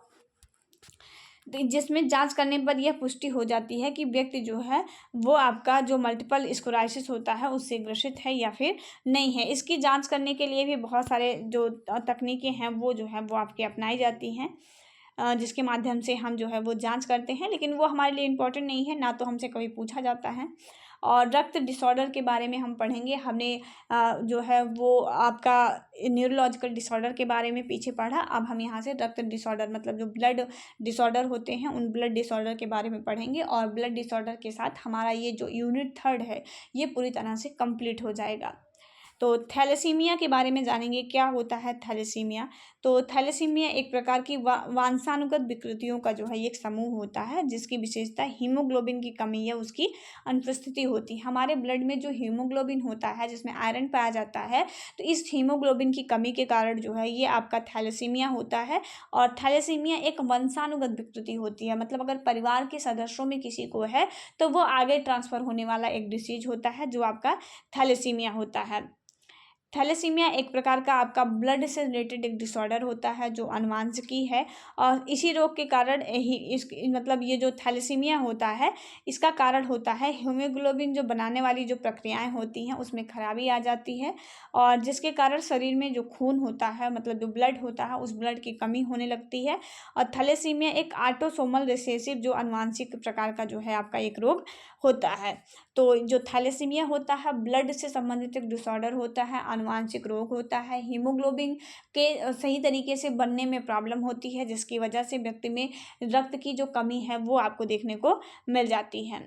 जिसमें जांच करने पर यह पुष्टि हो जाती है कि व्यक्ति जो है वो आपका जो मल्टीपल स्क्लेरोसिस होता है उससे ग्रसित है या फिर नहीं है। इसकी जांच करने के लिए भी बहुत सारे जो तकनीकें हैं वो जो है वो आपकी अपनाई जाती हैं, जिसके माध्यम से हम जो है वो जांच करते हैं, लेकिन वो हमारे लिए इम्पोर्टेंट नहीं है, ना तो हमसे कभी पूछा जाता है। और रक्त डिसऑर्डर के बारे में हम पढ़ेंगे। हमने जो है वो आपका न्यूरोलॉजिकल डिसऑर्डर के बारे में पीछे पढ़ा, अब हम यहाँ से रक्त डिसऑर्डर मतलब जो ब्लड डिसऑर्डर होते हैं उन ब्लड डिसऑर्डर के बारे में पढ़ेंगे। और ब्लड डिसऑर्डर के साथ हमारा ये जो यूनिट 3 है ये पूरी तरह से कंप्लीट हो जाएगा। तो थैलेसीमिया के बारे में जानेंगे, क्या होता है थैलेसीमिया। तो थैलेसीमिया एक प्रकार की वंशानुगत विकृतियों का जो है एक समूह होता है जिसकी विशेषता हीमोग्लोबिन की कमी या उसकी अनुपस्थिति होती है। हमारे ब्लड में जो हीमोग्लोबिन होता है जिसमें आयरन पाया जाता है, तो इस हीमोग्लोबिन की कमी के कारण जो है ये आपका थैलेसीमिया होता है। और थैलेसीमिया एक वंशानुगत विकृति होती है, मतलब अगर परिवार के सदस्यों में किसी को है तो वो आगे ट्रांसफर होने वाला एक डिसीज होता है जो आपका थैलेसीमिया होता है। थैलेसीमिया एक प्रकार का आपका ब्लड से रिलेटेड एक डिसऑर्डर होता है जो अनुवांशिकी है, और इसी रोग के कारण ही इस मतलब ये जो थैलेसीमिया होता है इसका कारण होता है हीमोग्लोबिन जो बनाने वाली जो प्रक्रियाएं होती हैं उसमें खराबी आ जाती है, और जिसके कारण शरीर में जो खून होता है मतलब जो ब्लड होता है उस ब्लड की कमी होने लगती है। और थैलेसीमिया एक ऑटोसोमल रिसेसिव जो अनुवांशिक प्रकार का जो है आपका एक रोग होता है। तो जो थैलेसीमिया होता है ब्लड से संबंधित एक डिसऑर्डर होता है, आनुवांशिक रोग होता है, हीमोग्लोबिन के सही तरीके से बनने में प्रॉब्लम होती है जिसकी वजह से व्यक्ति में रक्त की जो कमी है वो आपको देखने को मिल जाती है।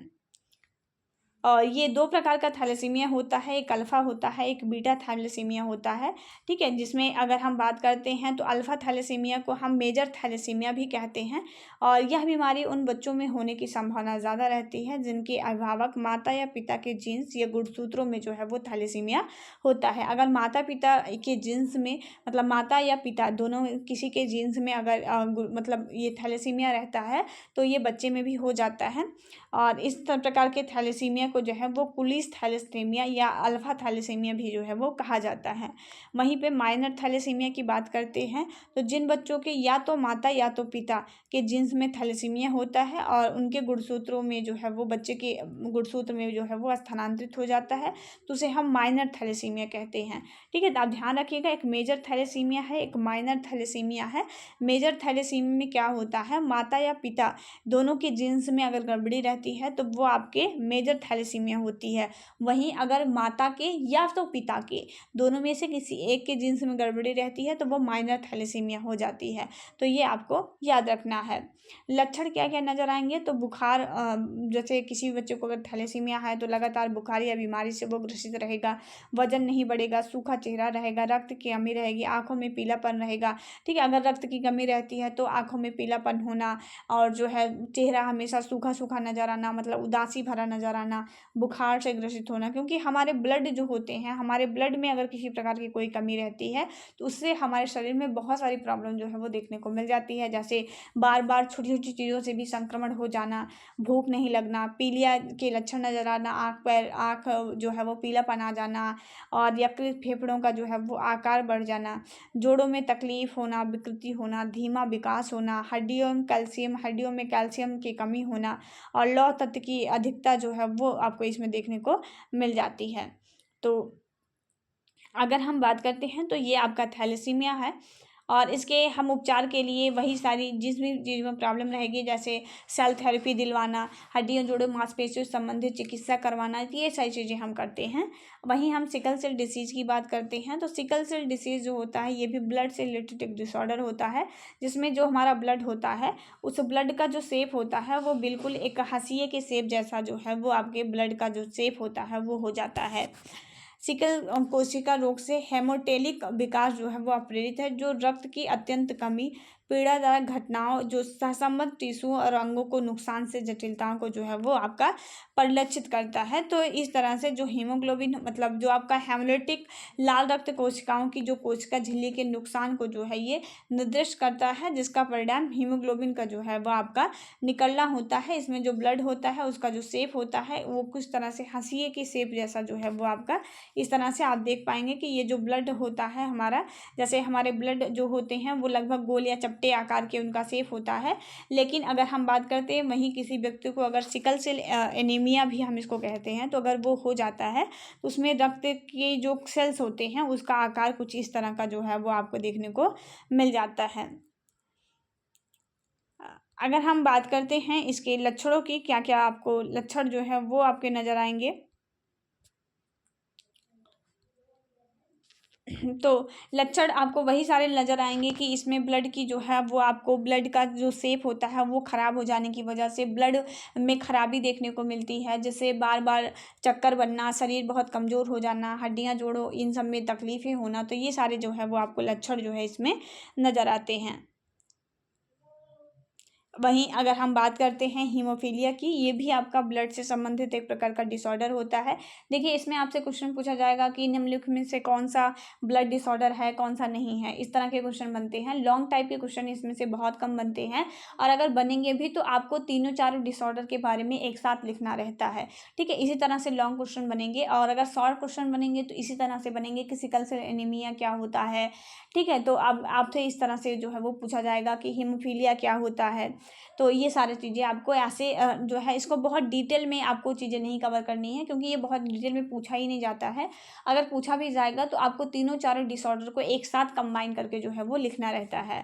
ये दो प्रकार का थैलेसीमिया होता है, एक अल्फ़ा होता है, एक बीटा थैलेसीमिया होता है, ठीक है। जिसमें अगर हम बात करते हैं तो अल्फ़ा थैलेसीमिया को हम मेजर थैलेसीमिया भी कहते हैं, और यह बीमारी उन बच्चों में होने की संभावना ज़्यादा रहती है जिनके अभिभावक माता या पिता के जीन्स या गुणसूत्रों में जो है वो थैलेसीमिया होता है। अगर माता पिता के जीन्स में, मतलब माता या पिता दोनों किसी के जीन्स में अगर मतलब ये थैलेसीमिया रहता है तो ये बच्चे में भी हो जाता है। और इस प्रकार के थैलेसीमिया को जो है वो पुलिस थैलेसीमिया या अल्फा थैलेसीमिया भी जो है वो कहा जाता है। वहीं पे माइनर थैलेसीमिया की बात करते हैं तो जिन बच्चों के या तो माता या तो पिता के जीन्स में थैलेसीमिया होता है और उनके गुणसूत्रों में जो है वो बच्चे के गुणसूत्र में जो है वो स्थानांतरित हो जाता है, तो उसे हम माइनर थैलेसीमिया कहते हैं, ठीक है। तो आप ध्यान रखिएगा, एक मेजर थैलेसीमिया है, एक माइनर थैलेसीमिया है। मेजर थैलेसीमिया में क्या होता है, माता या पिता दोनों के जीन्स में अगर गड़बड़ी रहती है तो वो आपके मेजर थैलेसीमिया होती है। वहीं अगर माता के या तो पिता के दोनों में से किसी एक के जीन्स में गड़बड़ी रहती है तो वो माइनर थैलेसीमिया हो जाती है। तो ये आपको याद रखना है। लक्षण क्या क्या नजर आएंगे, तो बुखार, जैसे किसी बच्चे को अगर थैलेसीमिया है तो लगातार बुखार या बीमारी से वो ग्रसित रहेगा, वजन नहीं बढ़ेगा, सूखा चेहरा रहेगा, रक्त की कमी रहेगी, आंखों में पीलापन रहेगा, ठीक है। अगर रक्त की कमी रहती है तो आंखों में पीलापन होना, और जो है चेहरा हमेशा सूखा सूखा नजर आना, मतलब उदासी भरा नजर आना, बुखार से ग्रसित होना, क्योंकि हमारे ब्लड जो होते हैं, हमारे ब्लड में अगर किसी प्रकार की कोई कमी रहती है तो उससे हमारे शरीर में बहुत सारी प्रॉब्लम जो है वो देखने को मिल जाती है, जैसे बार बार छोटी छोटी चीज़ों से भी संक्रमण हो जाना, भूख नहीं लगना, पीलिया के लक्षण नजर आना, आँख जो है वो पीलापन आ जाना, और यकृत फेफड़ों का जो है वो आकार बढ़ जाना, जोड़ों में तकलीफ होना, विकृति होना, धीमा विकास होना, हड्डियों में कैल्शियम की कमी होना, और लौह तत्व की अधिकता जो है वो आपको इसमें देखने को मिल जाती है। तो अगर हम बात करते हैं तो ये आपका थैलेसीमिया है, और इसके हम उपचार के लिए वही सारी जिस भी चीज़ में प्रॉब्लम रहेगी, जैसे सेल थेरेपी दिलवाना, हड्डियों जोड़ों मांसपेशियों से संबंधित चिकित्सा करवाना, ये सारी चीज़ें हम करते हैं। वहीं हम सिकल सेल डिसीज़ की बात करते हैं तो सिकल सेल डिसीज़ जो होता है ये भी ब्लड से रिलेटेड एक डिसऑर्डर होता है, जिसमें जो हमारा ब्लड होता है उस ब्लड का जो शेप होता है वो बिल्कुल एक हाशिए के शेप जैसा जो है वो आपके ब्लड का जो शेप होता है वो हो जाता है। सिकल कोशिका रोग से हेमोटेलिक विकास जो है वो प्रेरित है, जो रक्त की अत्यंत कमी, पीड़ादायक घटनाओं, जो सहसंबंध टिश्यूओं और अंगों को नुकसान से जटिलताओं को जो है वो आपका परिलक्षित करता है। तो इस तरह से जो हीमोग्लोबिन, मतलब जो आपका हेमोलिटिक लाल रक्त कोशिकाओं की जो कोशिका झिल्ली के नुकसान को जो है ये निर्दिष्ट करता है, जिसका परिणाम हीमोग्लोबिन का जो है वो आपका निकलना होता है। इसमें जो ब्लड होता है उसका जो शेप होता है वो कुछ तरह से हाशिए के शेप जैसा जो है वो आपका, इस तरह से आप देख पाएंगे कि ये जो ब्लड होता है हमारा, जैसे हमारे ब्लड जो होते हैं वो लगभग गोल या चपटे आकार के उनका शेप होता है। लेकिन अगर हम बात करते हैं वहीं किसी व्यक्ति को अगर सिकल सेल एनीमिया भी हम इसको कहते हैं, तो अगर वो हो जाता है तो उसमें रक्त के जो सेल्स होते हैं उसका आकार कुछ इस तरह का जो है वो आपको देखने को मिल जाता है। अगर हम बात करते हैं इसके लक्षणों की, क्या क्या आपको लक्षण जो है वो आपके नजर आएंगे, तो लक्षण आपको वही सारे नज़र आएंगे कि इसमें ब्लड की जो है वो आपको ब्लड का जो शेप होता है वो ख़राब हो जाने की वजह से ब्लड में खराबी देखने को मिलती है, जैसे बार बार चक्कर बनना, शरीर बहुत कमज़ोर हो जाना, हड्डियां जोड़ों इन सब में तकलीफ़ें होना, तो ये सारे जो है वो आपको लक्षण जो है इसमें नज़र आते हैं। वहीं अगर हम बात करते हैं हीमोफीलिया की, ये भी आपका ब्लड से संबंधित एक प्रकार का डिसऑर्डर होता है। देखिए इसमें आपसे क्वेश्चन पूछा जाएगा कि निम्नलिखित में से कौन सा ब्लड डिसऑर्डर है, कौन सा नहीं है, इस तरह के क्वेश्चन बनते हैं। लॉन्ग टाइप के क्वेश्चन इसमें से बहुत कम बनते हैं, और अगर बनेंगे भी तो आपको तीनों चारों डिसऑर्डर के बारे में एक साथ लिखना रहता है, ठीक है। इसी तरह से लॉन्ग क्वेश्चन बनेंगे, और अगर शॉर्ट क्वेश्चन बनेंगे तो इसी तरह से बनेंगे कि सिकल सेल एनीमिया क्या होता है, ठीक है। तो अब आपसे इस तरह से जो है वो पूछा जाएगा कि हीमोफीलिया क्या होता है। तो ये सारी चीज़ें आपको ऐसे जो है इसको बहुत डिटेल में आपको चीज़ें नहीं कवर करनी है, क्योंकि ये बहुत डिटेल में पूछा ही नहीं जाता है। अगर पूछा भी जाएगा तो आपको तीनों चारों डिसऑर्डर को एक साथ कंबाइन करके जो है वो लिखना रहता है।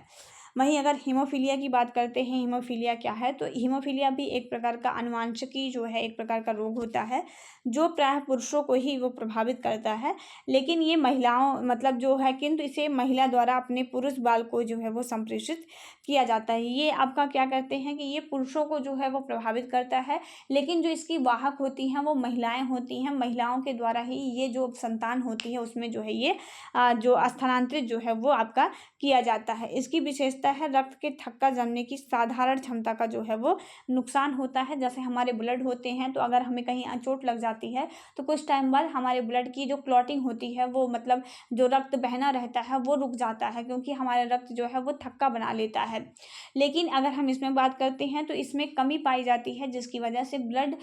वहीं अगर हीमोफीलिया की बात करते हैं, हीमोफीलिया क्या है, तो हीमोफीलिया भी एक प्रकार का आनुवांशिकी जो है एक प्रकार का रोग होता है जो प्रायः पुरुषों को ही वो प्रभावित करता है, लेकिन ये महिलाओं मतलब जो है, किंतु इसे महिला द्वारा अपने पुरुष बाल को जो है वो संप्रेषित किया जाता है। ये आपका क्या करते हैं कि ये पुरुषों को जो है वो प्रभावित करता है, लेकिन जो इसकी वाहक होती हैं वो महिलाएं होती हैं। महिलाओं के द्वारा ही ये जो संतान होती है उसमें जो है ये जो स्थानांतरित जो है वो आपका किया जाता है। इसकी विशेषता है रक्त के थक्का जमने की साधारण क्षमता का जो है वो नुकसान होता है। जैसे हमारे ब्लड होते हैं, तो अगर हमें कहीं चोट लग जाती है तो कुछ टाइम बाद हमारे ब्लड की जो क्लॉटिंग होती है वो मतलब जो रक्त बहना रहता है वो रुक जाता है, क्योंकि हमारा रक्त जो है वो थक्का बना लेता है। लेकिन अगर हम इसमें बात करते हैं तो इसमें कमी पाई जाती है, जिसकी वजह से ब्लड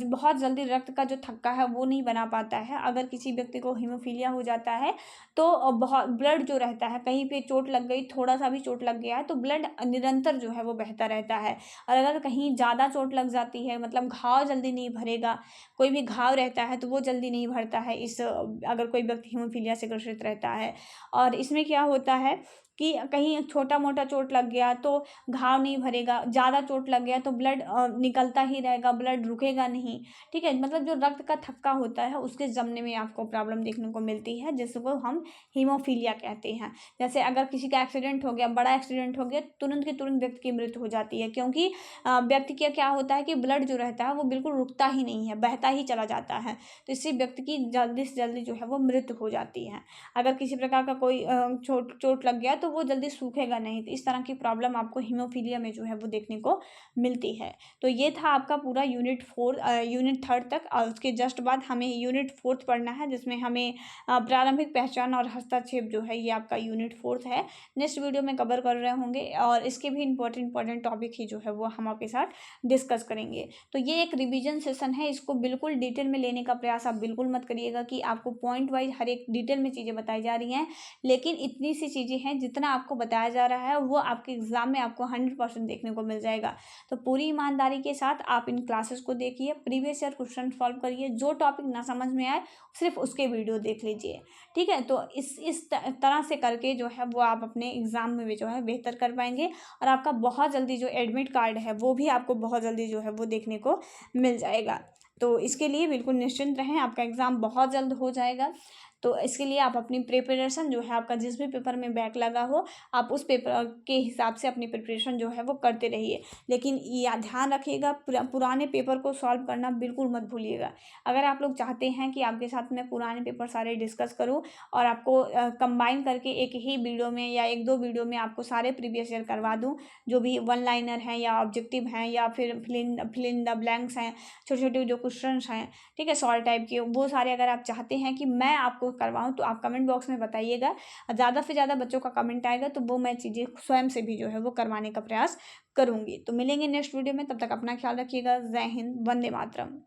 बहुत जल्दी रक्त का जो थक्का है वो नहीं बना पाता है। अगर किसी व्यक्ति को हीमोफीलिया हो जाता है तो बहुत ब्लड जो रहता है, कहीं पे चोट लग गई, थोड़ा सा भी चोट लग गया है तो ब्लड निरंतर जो है वो बहता रहता है। और अगर कहीं ज़्यादा चोट लग जाती है, मतलब घाव जल्दी नहीं भरेगा, कोई भी घाव रहता है तो वो जल्दी नहीं भरता है इस अगर कोई व्यक्ति हीमोफीलिया से ग्रसित रहता है। और इसमें क्या होता है कि कहीं छोटा मोटा चोट लग गया तो घाव नहीं भरेगा, ज़्यादा चोट लग गया तो ब्लड निकलता ही रहेगा, ब्लड रुकेगा नहीं। ठीक है, मतलब जो रक्त का थक्का होता है उसके जमने में आपको प्रॉब्लम देखने को मिलती है, जिसको हम हीमोफीलिया कहते हैं। जैसे अगर किसी का एक्सीडेंट हो गया, बड़ा एक्सीडेंट हो गया, तुरंत के तुरंत व्यक्ति की मृत्यु हो जाती है, क्योंकि व्यक्ति का क्या होता है कि ब्लड जो रहता है वो बिल्कुल रुकता ही नहीं है, बहता ही चला जाता है। तो इससे व्यक्ति की जल्दी से जल्दी जो है वो मृत्यु हो जाती है। अगर किसी प्रकार का कोई चोट लग गया तो वो जल्दी सूखेगा नहीं। तो इस तरह की प्रॉब्लम आपको हीमोफीलिया में जो है वो देखने को मिलती है। तो ये था आपका पूरा यूनिट 3 तक, और उसके जस्ट बाद हमें यूनिट 4 पढ़ना है, जिसमें हमें प्रारंभिक पहचान और हस्तक्षेप जो है ये आपका यूनिट 4 है। नेक्स्ट वीडियो में कवर कर रहे होंगे, और इसके भी इंपॉर्टेंट टॉपिक ही जो है वो हम आपके साथ डिस्कस करेंगे। तो ये एक रिवीजन सेशन है, इसको बिल्कुल डिटेल में लेने का प्रयास आप बिल्कुल मत करिएगा कि आपको पॉइंट वाइज हर एक डिटेल में चीज़ें बताई जा रही हैं, लेकिन इतनी सी चीज़ें हैं जितना आपको बताया जा रहा है वो आपके एग्जाम में आपको 100% देखने को मिल जाएगा। तो पूरी ईमानदारी के साथ आप इन क्लासेस को देखिए, प्रीवियस ईयर क्वेश्चन सॉल्व करिए, जो टॉपिक ना समझ में आए सिर्फ उसके वीडियो देख लीजिए। ठीक है, तो इस तरह से करके जो है वो आप अपने एग्जाम में भी जो है बेहतर कर पाएंगे, और आपका बहुत जल्दी जो एडमिट कार्ड है वो भी आपको बहुत जल्दी जो है वो देखने को मिल जाएगा। तो इसके लिए बिल्कुल निश्चिंत रहें, आपका एग्ज़ाम बहुत जल्द हो जाएगा। तो इसके लिए आप अपनी प्रिपरेशन जो है, आपका जिस भी पेपर में बैक लगा हो, आप उस पेपर के हिसाब से अपनी प्रिपरेशन जो है वो करते रहिए। लेकिन या ध्यान रखिएगा, पुराने पेपर को सॉल्व करना बिल्कुल मत भूलिएगा। अगर आप लोग चाहते हैं कि आपके साथ मैं पुराने पेपर सारे डिस्कस करूं और आपको कंबाइन करके एक ही वीडियो में या 1-2 वीडियो में आपको सारे प्रीवियस ईयर करवा दूं, जो भी वन लाइनर हैं या ऑब्जेक्टिव हैं या फिर फिल इन द ब्लैंक्स हैं, छोटे छोटे जो क्वेश्चन हैं, ठीक है, सॉल्व टाइप के, वो सारे अगर आप चाहते हैं कि मैं आपको करवाऊं तो आप कमेंट बॉक्स में बताइएगा। ज़्यादा से ज़्यादा बच्चों का कमेंट आएगा तो वो मैं चीज़ें स्वयं से भी जो है वो करवाने का प्रयास करूंगी। तो मिलेंगे नेक्स्ट वीडियो में, तब तक अपना ख्याल रखिएगा। जय हिंद, वंदे मातरम।